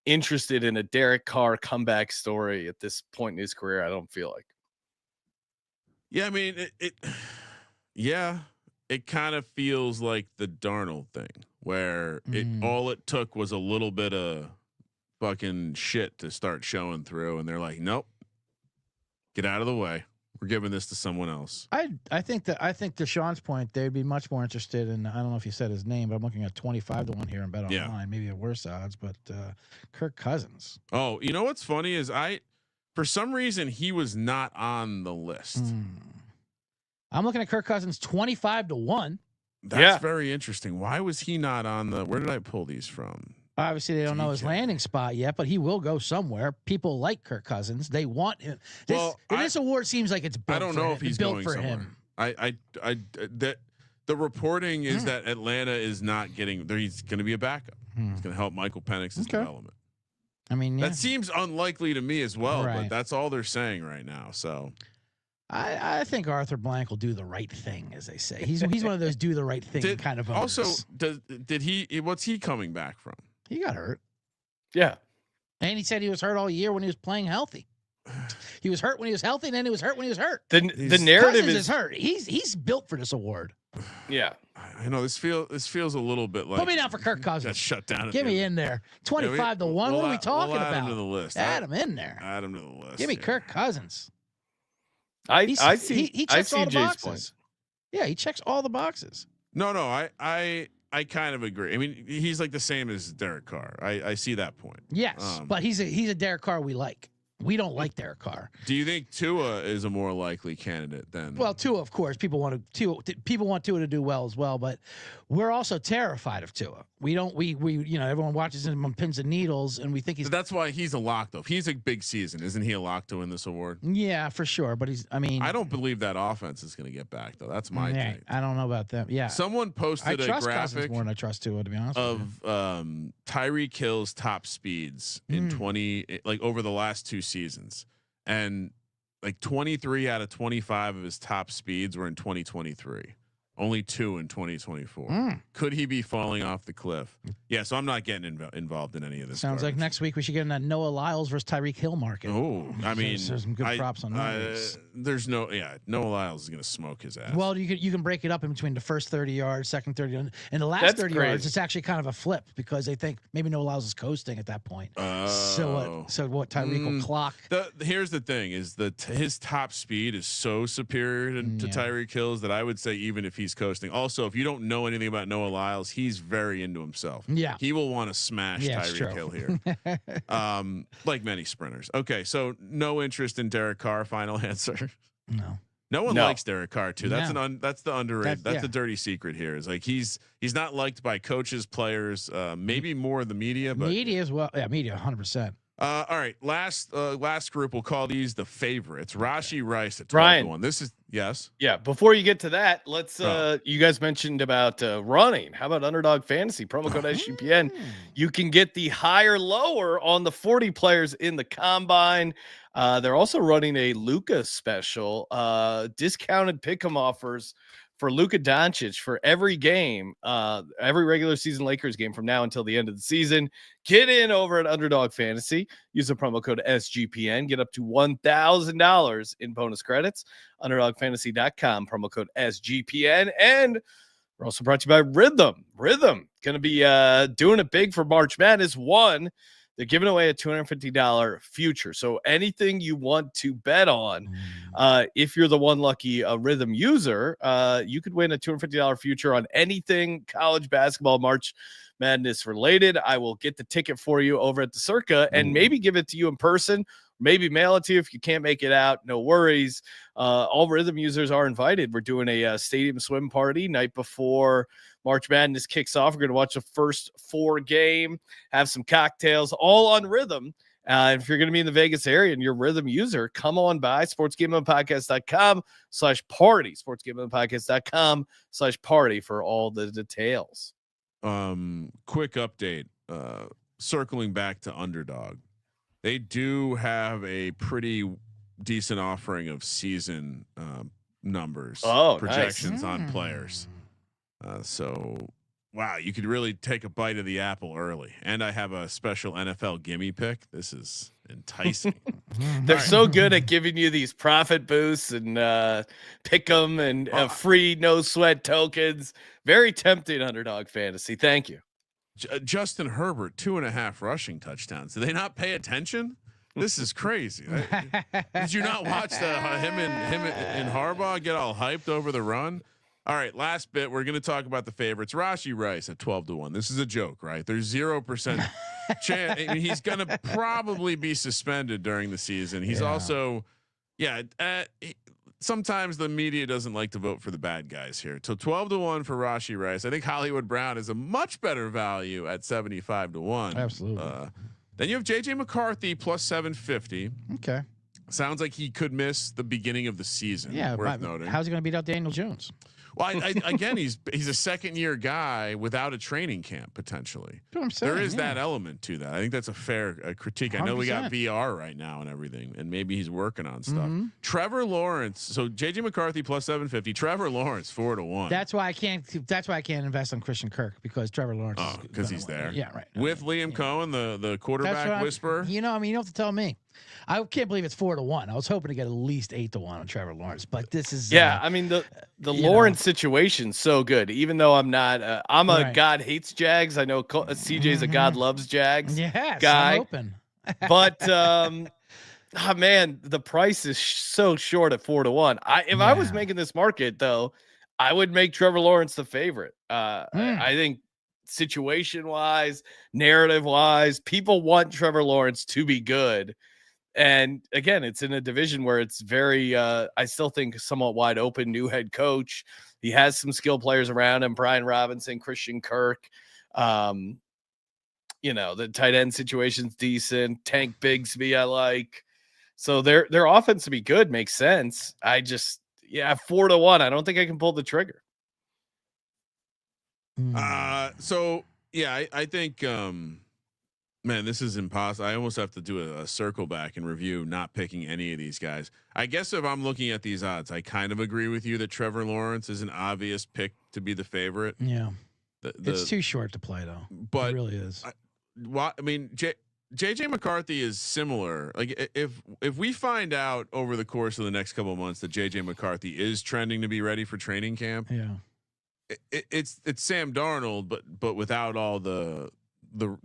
interested in a Derek Carr comeback story at this point in his career. I don't feel like. Yeah, I mean it kind of feels like the Darnold thing where all it took was a little bit of fucking shit to start showing through, and they're like, nope. Get out of the way. We're giving this to someone else. I think to Sean's point, they'd be much more interested in. I don't know if you said his name, but I'm looking at 25-1 here and bet online. Maybe at worse odds, but Kirk Cousins. Oh, you know what's funny is for some reason he was not on the list. I'm looking at Kirk Cousins 25-1. That's very interesting. Why was he not on the? Where did I pull these from? Obviously, they don't know his landing spot yet, but he will go somewhere. People like Kirk Cousins; they want him. This award seems like it's built. I don't know if he's built going for somewhere. him. The reporting is that Atlanta is not getting. He's going to be a backup. He's going to help Michael Penix's development. I mean, that seems unlikely to me as well, but that's all they're saying right now. So. I think Arthur Blank will do the right thing, as they say. He's one of those do the right thing kind of owners. Also, did he? What's he coming back from? He got hurt. Yeah. And he said he was hurt all year when he was playing healthy. He was hurt when he was healthy, and then he was hurt when he was hurt. The narrative Cousins is hurt. He's built for this award. Yeah. I know this feels a little bit like. Put me down for Kirk Cousins. Got shut down. Give me in there. 25-1. What are we talking about? Add him to the list. Add him in there. Add him to the list. Give me Kirk Cousins. I see. He checks all the Jay's boxes. point. Yeah, he checks all the boxes. No, I kind of agree. I mean, he's like the same as Derek Carr. I see that point. Yes, but he's a Derek Carr we like. We don't like Derek Carr. Do you think Tua is a more likely candidate than? Well, Tua, of course, people want Tua to do well as well, but we're also terrified of Tua. We everyone watches him on pins and needles, and we think he's. That's why he's a lock, though. If he's a big season, isn't he a lock to win this award? Yeah, for sure. But I don't believe that offense is going to get back, though. That's my take. I don't know about them. Yeah, someone posted a graphic more than I trust Tua, to be honest. Of Tyreek Hill's top speeds in over the last 2 seasons, and like 23 out of 25 of his top speeds were in 2023. Only 2 in 2024. Could he be falling off the cliff? Yeah, so I'm not getting involved in any of this. Sounds like next week we should get in that Noah Lyles versus Tyreek Hill market. Oh, I mean, there's some good props on those. There's Noah Lyles is going to smoke his ass. Well, you can break it up in between the first 30 yards, second 30 yards, and the last 30 yards. It's actually kind of a flip because they think maybe Noah Lyles is coasting at that point. So what Tyreek will clock. Here's the thing: is that his top speed is so superior to Tyreek Hill's that I would say even if he's coasting. Also, if you don't know anything about Noah Lyles, he's very into himself. Yeah, he will want to smash Tyreek Hill here. Like many sprinters. Okay, so no interest in Derek Carr. Final answer. No one likes Derek Carr too. That's that's the underrated. That's the dirty secret here. Is like he's not liked by coaches, players, maybe more the media. But media as well. Yeah, media 100%. All right, last group. We'll call these the favorites. Rashi Rice at 12-1. This is yes. Yeah. Before you get to that, let's. You guys mentioned about running. How about Underdog Fantasy promo code SGPN? You can get the higher lower on the 40 players in the combine. They're also running a Luka special, discounted pick'em offers for Luka Doncic for every game, every regular season Lakers game from now until the end of the season. Get in over at Underdog Fantasy. Use the promo code SGPN. Get up to $1,000 in bonus credits. UnderdogFantasy.com, promo code SGPN. And we're also brought to you by Rhythm. Rhythm going to be doing it big for March Madness. They're giving away a $250 future. So anything you want to bet on, if you're the one lucky Rhythm user, you could win a $250 future on anything college basketball March Madness related. I will get the ticket for you over at the Circa and maybe give it to you in person. Maybe mail it to you if you can't make it out. No worries. All Rhythm users are invited. We're doing a stadium swim party night before March Madness kicks off. We're going to watch the first 4 game, have some cocktails, all on Rhythm. If you're going to be in the Vegas area and you're a Rhythm user, come on by sportsgamblingpodcast.com/party, sportsgamblingpodcast.com/party for all the details. Quick update. Circling back to Underdog. They do have a pretty decent offering of season numbers, projections on players. So, wow, you could really take a bite of the apple early. And I have a special NFL gimme pick. This is enticing. They're so good at giving you these profit boosts and pick 'em and free no sweat tokens. Very tempting, Underdog Fantasy. Thank you. Justin Herbert, 2.5 rushing touchdowns. Did they not pay attention? This is crazy. Did you not watch him and Harbaugh get all hyped over the run? All right, last bit. We're going to talk about the favorites. Rashi Rice at 12-1. This is a joke, right? There's 0% chance. I mean, he's going to probably be suspended during the season. He's also, sometimes the media doesn't like to vote for the bad guys here. So 12-1 for Rashi Rice. I think Hollywood Brown is a much better value at 75-1. Absolutely. Then you have JJ McCarthy plus 750. Okay. Sounds like he could miss the beginning of the season. Yeah, worth noting. How's he going to beat out Daniel Jones? Well, again, he's a second-year guy without a training camp potentially. There is that element to that. I think that's a fair critique. 100%. I know we got VR right now and everything, and maybe he's working on stuff. Trevor Lawrence. So JJ McCarthy plus 750. Trevor Lawrence 4-1. That's why I can't invest on Christian Kirk because Trevor Lawrence. Oh, because he's there. Yeah, right. With Liam Cohen, the quarterback whisperer. You know, I mean, you don't have to tell me. I can't believe it's 4-1. I was hoping to get at least 8-1 on Trevor Lawrence, but this is I mean the Lawrence situation's so good. Even though I'm not, I'm a God hates Jags. I know CJ's a God loves Jags guy. I'm open. But man, the price is so short at 4-1. If I was making this market though, I would make Trevor Lawrence the favorite. I think situation wise, narrative wise, people want Trevor Lawrence to be good. And again, it's in a division where it's very, I still think somewhat wide open, new head coach. He has some skill players around him, Brian Robinson, Christian Kirk. The tight end situation's decent. Tank Bigsby, I like. So their offense to be good makes sense. 4-1. I don't think I can pull the trigger. I think Man, this is impossible. I almost have to do a circle back and review not picking any of these guys. I guess if I'm looking at these odds, I kind of agree with you that Trevor Lawrence is an obvious pick to be the favorite. Yeah. It's too short to play though. But it really is. I mean, JJ McCarthy is similar. Like if we find out over the course of the next couple of months that JJ McCarthy is trending to be ready for training camp, it's Sam Darnold, but without all the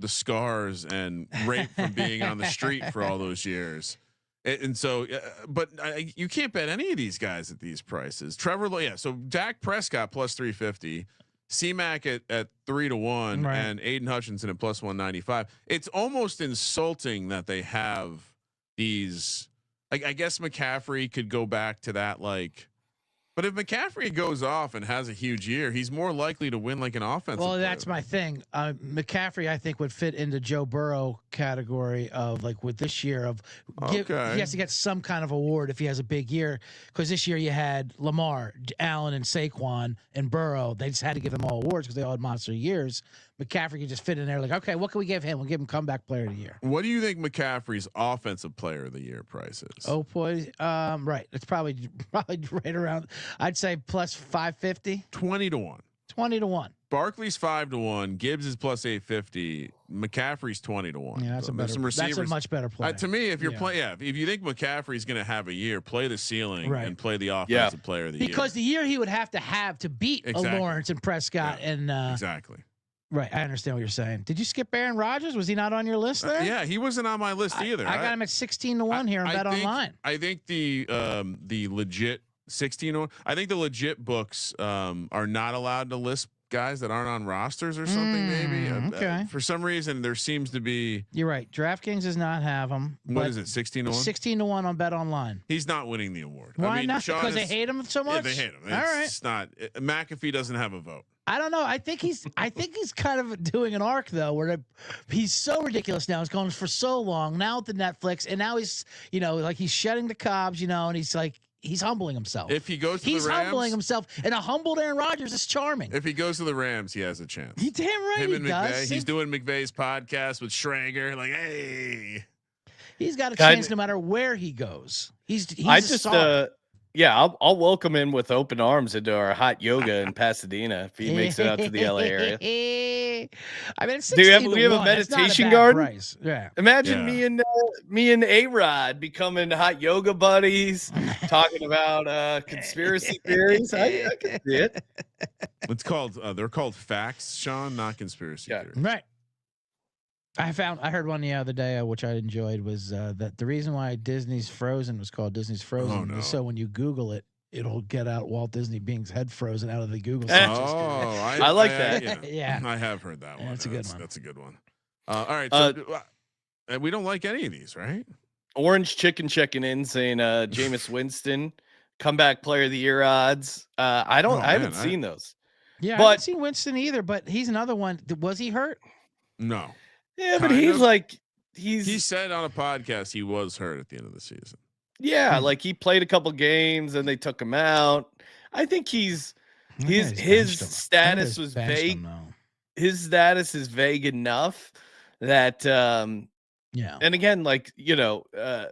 scars and rape from being on the street for all those years. And so, but you can't bet any of these guys at these prices. Trevor, yeah. So Dak Prescott plus 350, C-Mac at 3-1, right, and Aiden Hutchinson at plus 195. It's almost insulting that they have these. Like, I guess McCaffrey could go back to that, like. But if McCaffrey goes off and has a huge year, he's more likely to win like an offensive. Well, that's my thing. McCaffrey, I think, would fit into Joe Burrow category of like with this year of he has to get some kind of award if he has a big year, because this year you had Lamar, Allen, and Saquon and Burrow. They just had to give them all awards because they all had monster years. McCaffrey could just fit in there like, okay, what can we give him? We'll give him comeback player of the year. What do you think McCaffrey's offensive player of the year price is? Oh boy, right. It's probably right around. I'd say plus 550. 20-1. 20-1. Barkley's 5-1. Gibbs is plus 850. McCaffrey's 20-1. Yeah, that's so a better. That's a much better play. To me, if you're playing, if you think McCaffrey's going to have a year, play the ceiling and play the offensive player of the year. Because the year he would have to beat a Lawrence and Prescott and exactly. Right, I understand what you're saying. Did you skip Aaron Rodgers? Was he not on your list there? Yeah, he wasn't on my list either. I got him at 16-1 here on Bet Online. I think the legit 16-1. I think the legit books are not allowed to list guys that aren't on rosters or something. Maybe okay. For some reason, there seems to be. You're right. DraftKings does not have him. What is it? 16-1. 16-1 on Bet Online. He's not winning the award. Why not? Because they hate him so much. Yeah, they hate him. All right. It's not. McAfee doesn't have a vote. I don't know. I think he's kind of doing an arc though, where he's so ridiculous now. He's going for so long now with the Netflix, and now he's like he's shedding the cobs, and he's like he's humbling himself. If he goes to the Rams, he's humbling himself, and a humbled Aaron Rodgers is charming. If he goes to the Rams, he has a chance. You damn right. Him and he McVay. does. He's doing McVay's podcast with Schrager. Like, hey, he's got a chance no matter where he goes. He's Yeah, I'll welcome him with open arms into our hot yoga in Pasadena if he makes it out to the LA area. I mean, it's we have a meditation garden? Price. Yeah. Imagine me and A-Rod becoming hot yoga buddies, talking about conspiracy theories. I can see it. It's called they're called facts, Sean, not conspiracy theories. Right. I heard one the other day, which I enjoyed, was that the reason why Disney's Frozen was called Disney's Frozen was so when you Google it, it'll get out Walt Disney being's head frozen out of the Google search. I like that. Yeah, I have heard that one. That's a good one. That's a good one. All right, so we don't like any of these, right? Orange Chicken checking in saying Jameis Winston comeback player of the year odds. I haven't seen those. Yeah, I haven't seen Winston either, but he's another one. Was he hurt? No. Yeah, but he said on a podcast he was hurt at the end of the season. Yeah, like he played a couple games and they took him out. I think his status was vague. His status is vague enough that And again, like the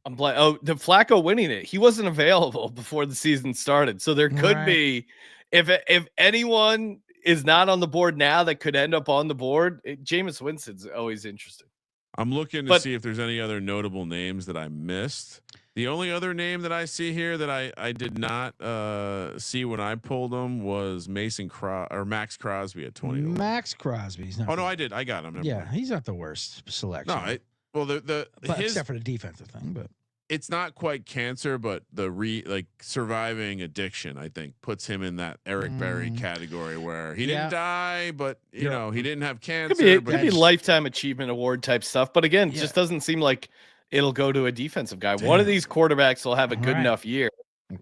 Flacco winning it. He wasn't available before the season started, so there could be if anyone is not on the board now that could end up on the board. Jameis Winston's always interesting. I'm looking to see if there's any other notable names that I missed. The only other name that I see here that I did not see when I pulled them was Max Crosby at 20. Max Crosby's not. Oh no, I did. I got him. He's not the worst selection. No, except for the defensive thing, but it's not quite cancer, but surviving addiction, I think, puts him in that Eric Berry category where he didn't die, but he didn't have cancer. Could be lifetime achievement award type stuff, but again, it just doesn't seem like it'll go to a defensive guy. One of these quarterbacks will have a good enough year.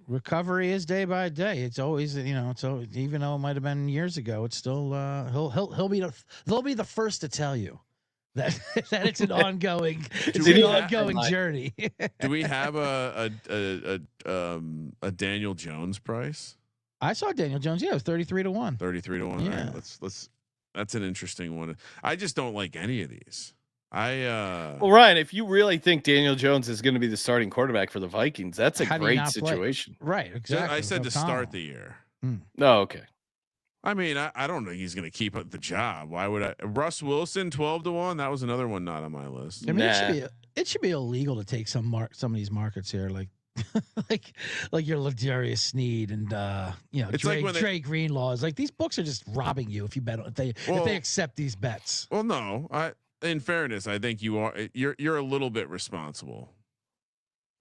Recovery is day by day. It's always, so even though it might have been years ago, it's still they'll be the first to tell you that it's an ongoing journey. Do we have a Daniel Jones price? I saw Daniel Jones. Yeah, it was 33-1. 33-1. Yeah. All right, let's That's an interesting one. I just don't like any of these. Well, Ryan, if you really think Daniel Jones is going to be the starting quarterback for the Vikings, that's a great situation. Right, exactly. I said to start the year. No, okay. I mean, I don't think he's going to keep the job. Why would I? Russ Wilson, 12-1. That was another one not on my list. I mean, it should be illegal to take some of these markets here, like like your luxurious Sneed and Dre Greenlaws. Like these books are just robbing you if you bet if they accept these bets. Well, no, in fairness, I think you're a little bit responsible.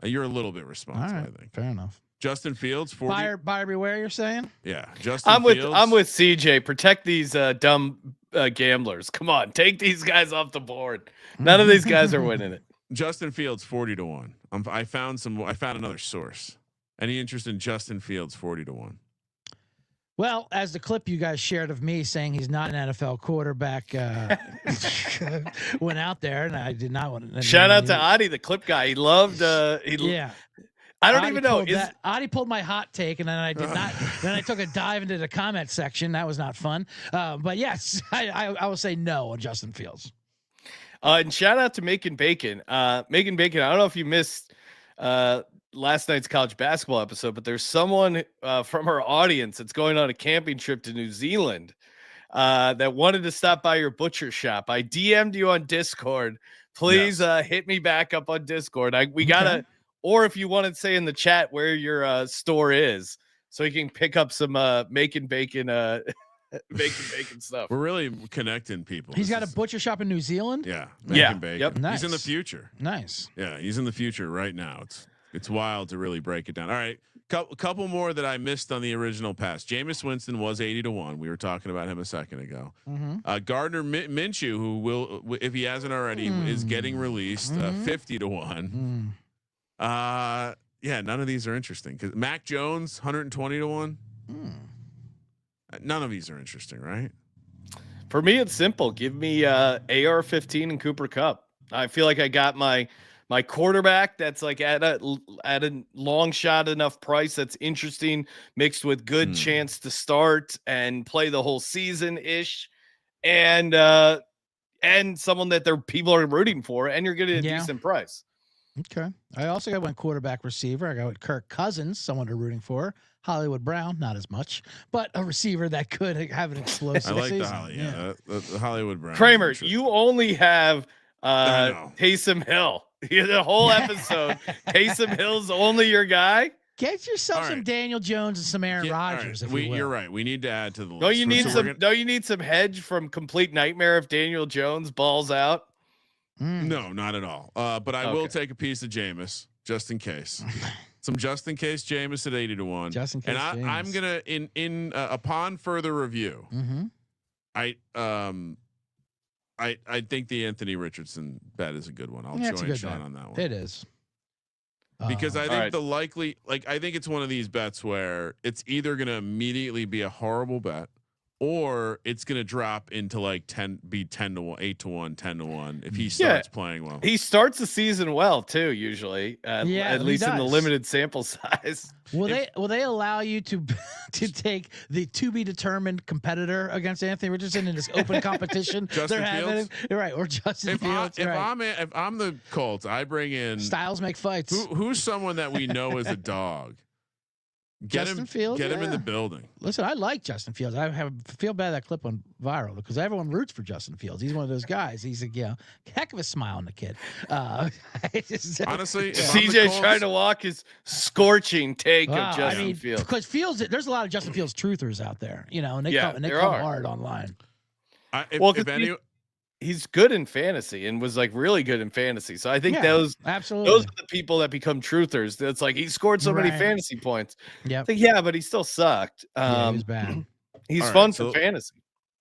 You're a little bit responsible. Right, I think. Fair enough. Justin Fields, 40. Buyer beware. You're saying? Yeah, Justin. I'm Fields. with CJ. Protect these dumb gamblers. Come on, take these guys off the board. None of these guys are winning it. Justin Fields, 40-1. I found another source. Any interest in Justin Fields, 40-1? Well, as the clip you guys shared of me saying he's not an NFL quarterback went out there, and I did not want to. Shout out to Adi, the clip guy. He loved. Yeah. I don't even know. Adi pulled my hot take, and then I did not. Then I took a dive into the comment section. That was not fun. But yes, I will say no on Justin Fields. And shout out to Macon Bacon. Macon Bacon. I don't know if you missed last night's college basketball episode, but there's someone from our audience that's going on a camping trip to New Zealand that wanted to stop by your butcher shop. I DM'd you on Discord. Please hit me back up on Discord. We gotta. Or if you want to say in the chat where your store is, so you can pick up some Macon Bacon stuff. We're really connecting people. He's got a butcher shop in New Zealand. Yeah, Macon Bacon. Yep. Nice. He's in the future. Nice. Yeah, he's in the future right now. It's wild to really break it down. All right, couple more that I missed on the original pass. Jameis Winston was 80-1. We were talking about him a second ago. Gardner Minshew, who will, if he hasn't already, is getting released. 50-1. Yeah, none of these are interesting because Mac Jones 120-1. None of these are interesting, right? For me, it's simple. Give me AR-15 and Cooper Kupp. I feel like I got my quarterback that's like at a long shot enough price that's interesting, mixed with good chance to start and play the whole season ish, and someone that people are rooting for, and you're getting a decent price. Okay. I also got one quarterback receiver. I got with Kirk Cousins, someone they're rooting for. Hollywood Brown, not as much, but a receiver that could have an explosive I like season. the Hollywood Brown. Kramer, you only have Taysom Hill. The whole episode, Taysom Hill's only your guy. Get yourself some Daniel Jones and some Aaron Rodgers. Right. You're right. We need to add to the list. Don't you need some hedge from complete nightmare if Daniel Jones balls out? No, not at all. But I will take a piece of Jameis just in case. Some just in case Jameis at 80-1. Just in case. And I'm gonna in upon further review. I think the Anthony Richardson bet is a good one. I'll join Sean on that one. It is. Because I think I think it's one of these bets where it's either going to immediately be a horrible bet or it's going to drop into like 10-1, 8-1, 10-1 if he starts playing well. He starts the season well too, usually. At least in the limited sample size. Will they allow you to take the to be determined competitor against Anthony Richardson in this open competition? Justin Fields, right? Or Justin Fields. If I'm the Colts, I bring in styles make fights. Who's someone that we know is a dog? Get him in the building. Listen, I like Justin Fields. I feel bad that clip went viral because everyone roots for Justin Fields. He's one of those guys. He's a heck of a smile on the kid. Honestly, CJ trying to walk his scorching take of Justin Fields. Because there's a lot of Justin Fields truthers out there, and they come hard online. He's good in fantasy and was like really good in fantasy. So I think those are the people that become truthers. That's like he scored so many fantasy points. Yeah, but he still sucked. He was bad. He's fun for fantasy.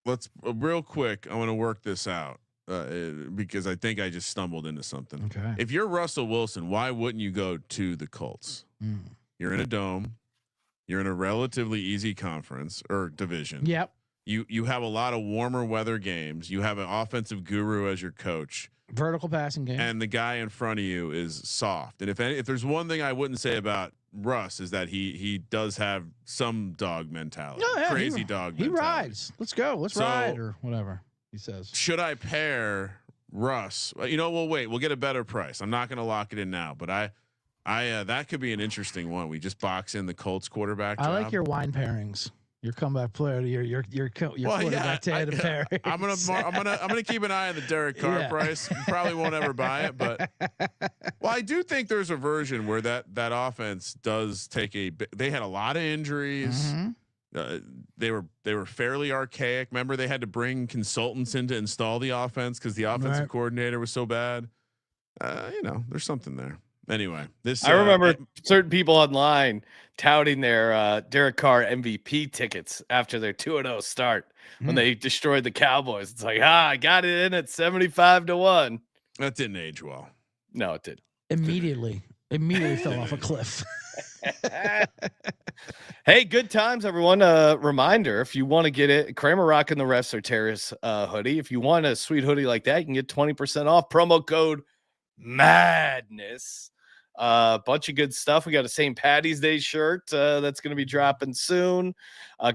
Let's real quick. I want to work this out because I think I just stumbled into something. Okay. If you're Russell Wilson, why wouldn't you go to the Colts? You're in a dome. You're in a relatively easy conference or division. Yep. You have a lot of warmer weather games. You have an offensive guru as your coach. Vertical passing game. And the guy in front of you is soft. And if there's one thing I wouldn't say about Russ is that he does have some dog mentality. Oh, yeah, crazy dog mentality. He rides. Let's go. Let's ride or whatever he says. Should I pair Russ? We'll wait. We'll get a better price. I'm not going to lock it in now, but I that could be an interesting one. We just box in the Colts quarterback. I like your wine pairings. Your comeback player, your quarterback tandem pair. I'm gonna keep an eye on the Derek Carr price. Probably won't ever buy it, but I do think there's a version where that offense does take they had a lot of injuries. Mm-hmm. They were fairly archaic. Remember, they had to bring consultants in to install the offense because the offensive coordinator was so bad. There's something there. Anyway, I remember certain people online touting their Derek Carr MVP tickets after their 2-0 start when they destroyed the Cowboys. It's like, I got it in at 75-1. That didn't age well. No, it did. Immediately fell off a cliff. Hey, good times, everyone. Reminder, if you want to get it, Kramer rocking the Wrestler Terrace hoodie. If you want a sweet hoodie like that, you can get 20% off. Promo code MADNESS. Bunch of good stuff. We got a St. Patty's Day shirt that's going to be dropping soon.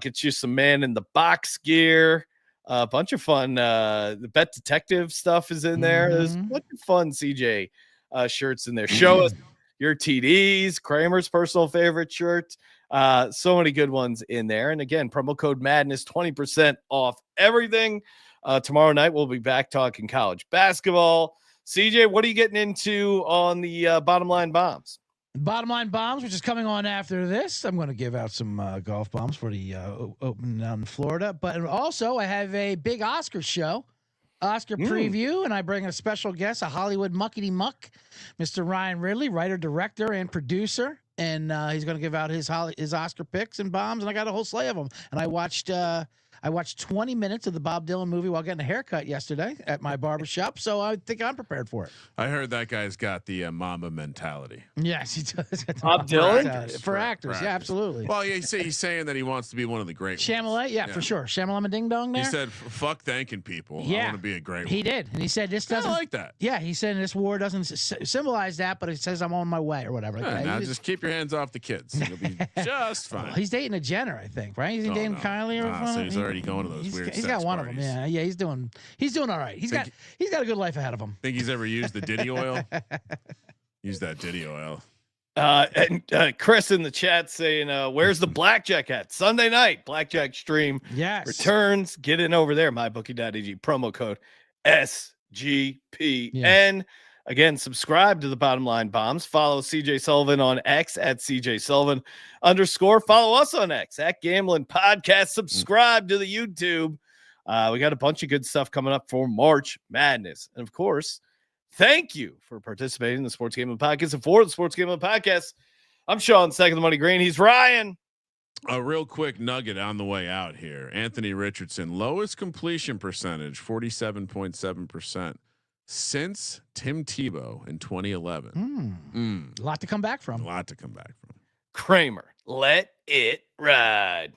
Get you some Man in the Box gear. A bunch of fun. The Bet Detective stuff is in there. There's a bunch of fun CJ shirts in there. Show us your TDs. Kramer's personal favorite shirt. So many good ones in there. And again, promo code MADNESS, 20% off everything. Tomorrow night we'll be back talking college basketball. CJ, what are you getting into on the Bottom Line Bombs? Bottom Line Bombs, which is coming on after this. I'm going to give out some golf bombs for the Open down in Florida. But also, I have a big Oscar show, Oscar preview, and I bring a special guest, a Hollywood muckety muck, Mr. Ryan Ridley, writer, director, and producer. And he's going to give out his Oscar picks and bombs, and I got a whole slew of them. And I watched 20 minutes of the Bob Dylan movie while getting a haircut yesterday at my barbershop, so I think I'm prepared for it. I heard that guy's got the Mamba mentality. Yes, he does. Bob Dylan? For actors, yeah, absolutely. Well, yeah, he's saying that he wants to be one of the great Chalamet, yeah, for sure. Chalamet Ding Dong there. He said, fuck thanking people. Yeah. I want to be a great one. He did. And he said, this doesn't. I like that. Yeah, he said this war doesn't symbolize that, but it says I'm on my way or whatever. Yeah, now just keep your hands off the kids. You'll be just fine. He's dating a Jenner, I think, right? He's dating Kylie or so he's already going to those weird He's got one parties. of them. Yeah, he's doing all right. He's got a good life ahead of him. Think he's ever used the Diddy oil? Use that Diddy oil. And Chris in the chat saying, where's the blackjack at? Sunday night, blackjack stream returns. Get in over there, mybookie.ag, promo code SGPN. Yeah. Again, subscribe to the Bottom Line Bombs. Follow CJ Sullivan on X at CJ Sullivan _. Follow us on X at Gambling Podcast. Subscribe to the YouTube. We got a bunch of good stuff coming up for March Madness. And of course, thank you for participating in the Sports Gambling Podcast. And for the Sports Gambling Podcast, I'm Sean, second the money green. He's Ryan. A real quick nugget on the way out here. Anthony Richardson, lowest completion percentage, 47.7%. Since Tim Tebow in 2011. A lot to come back from. A lot to come back from. Kramer, let it ride.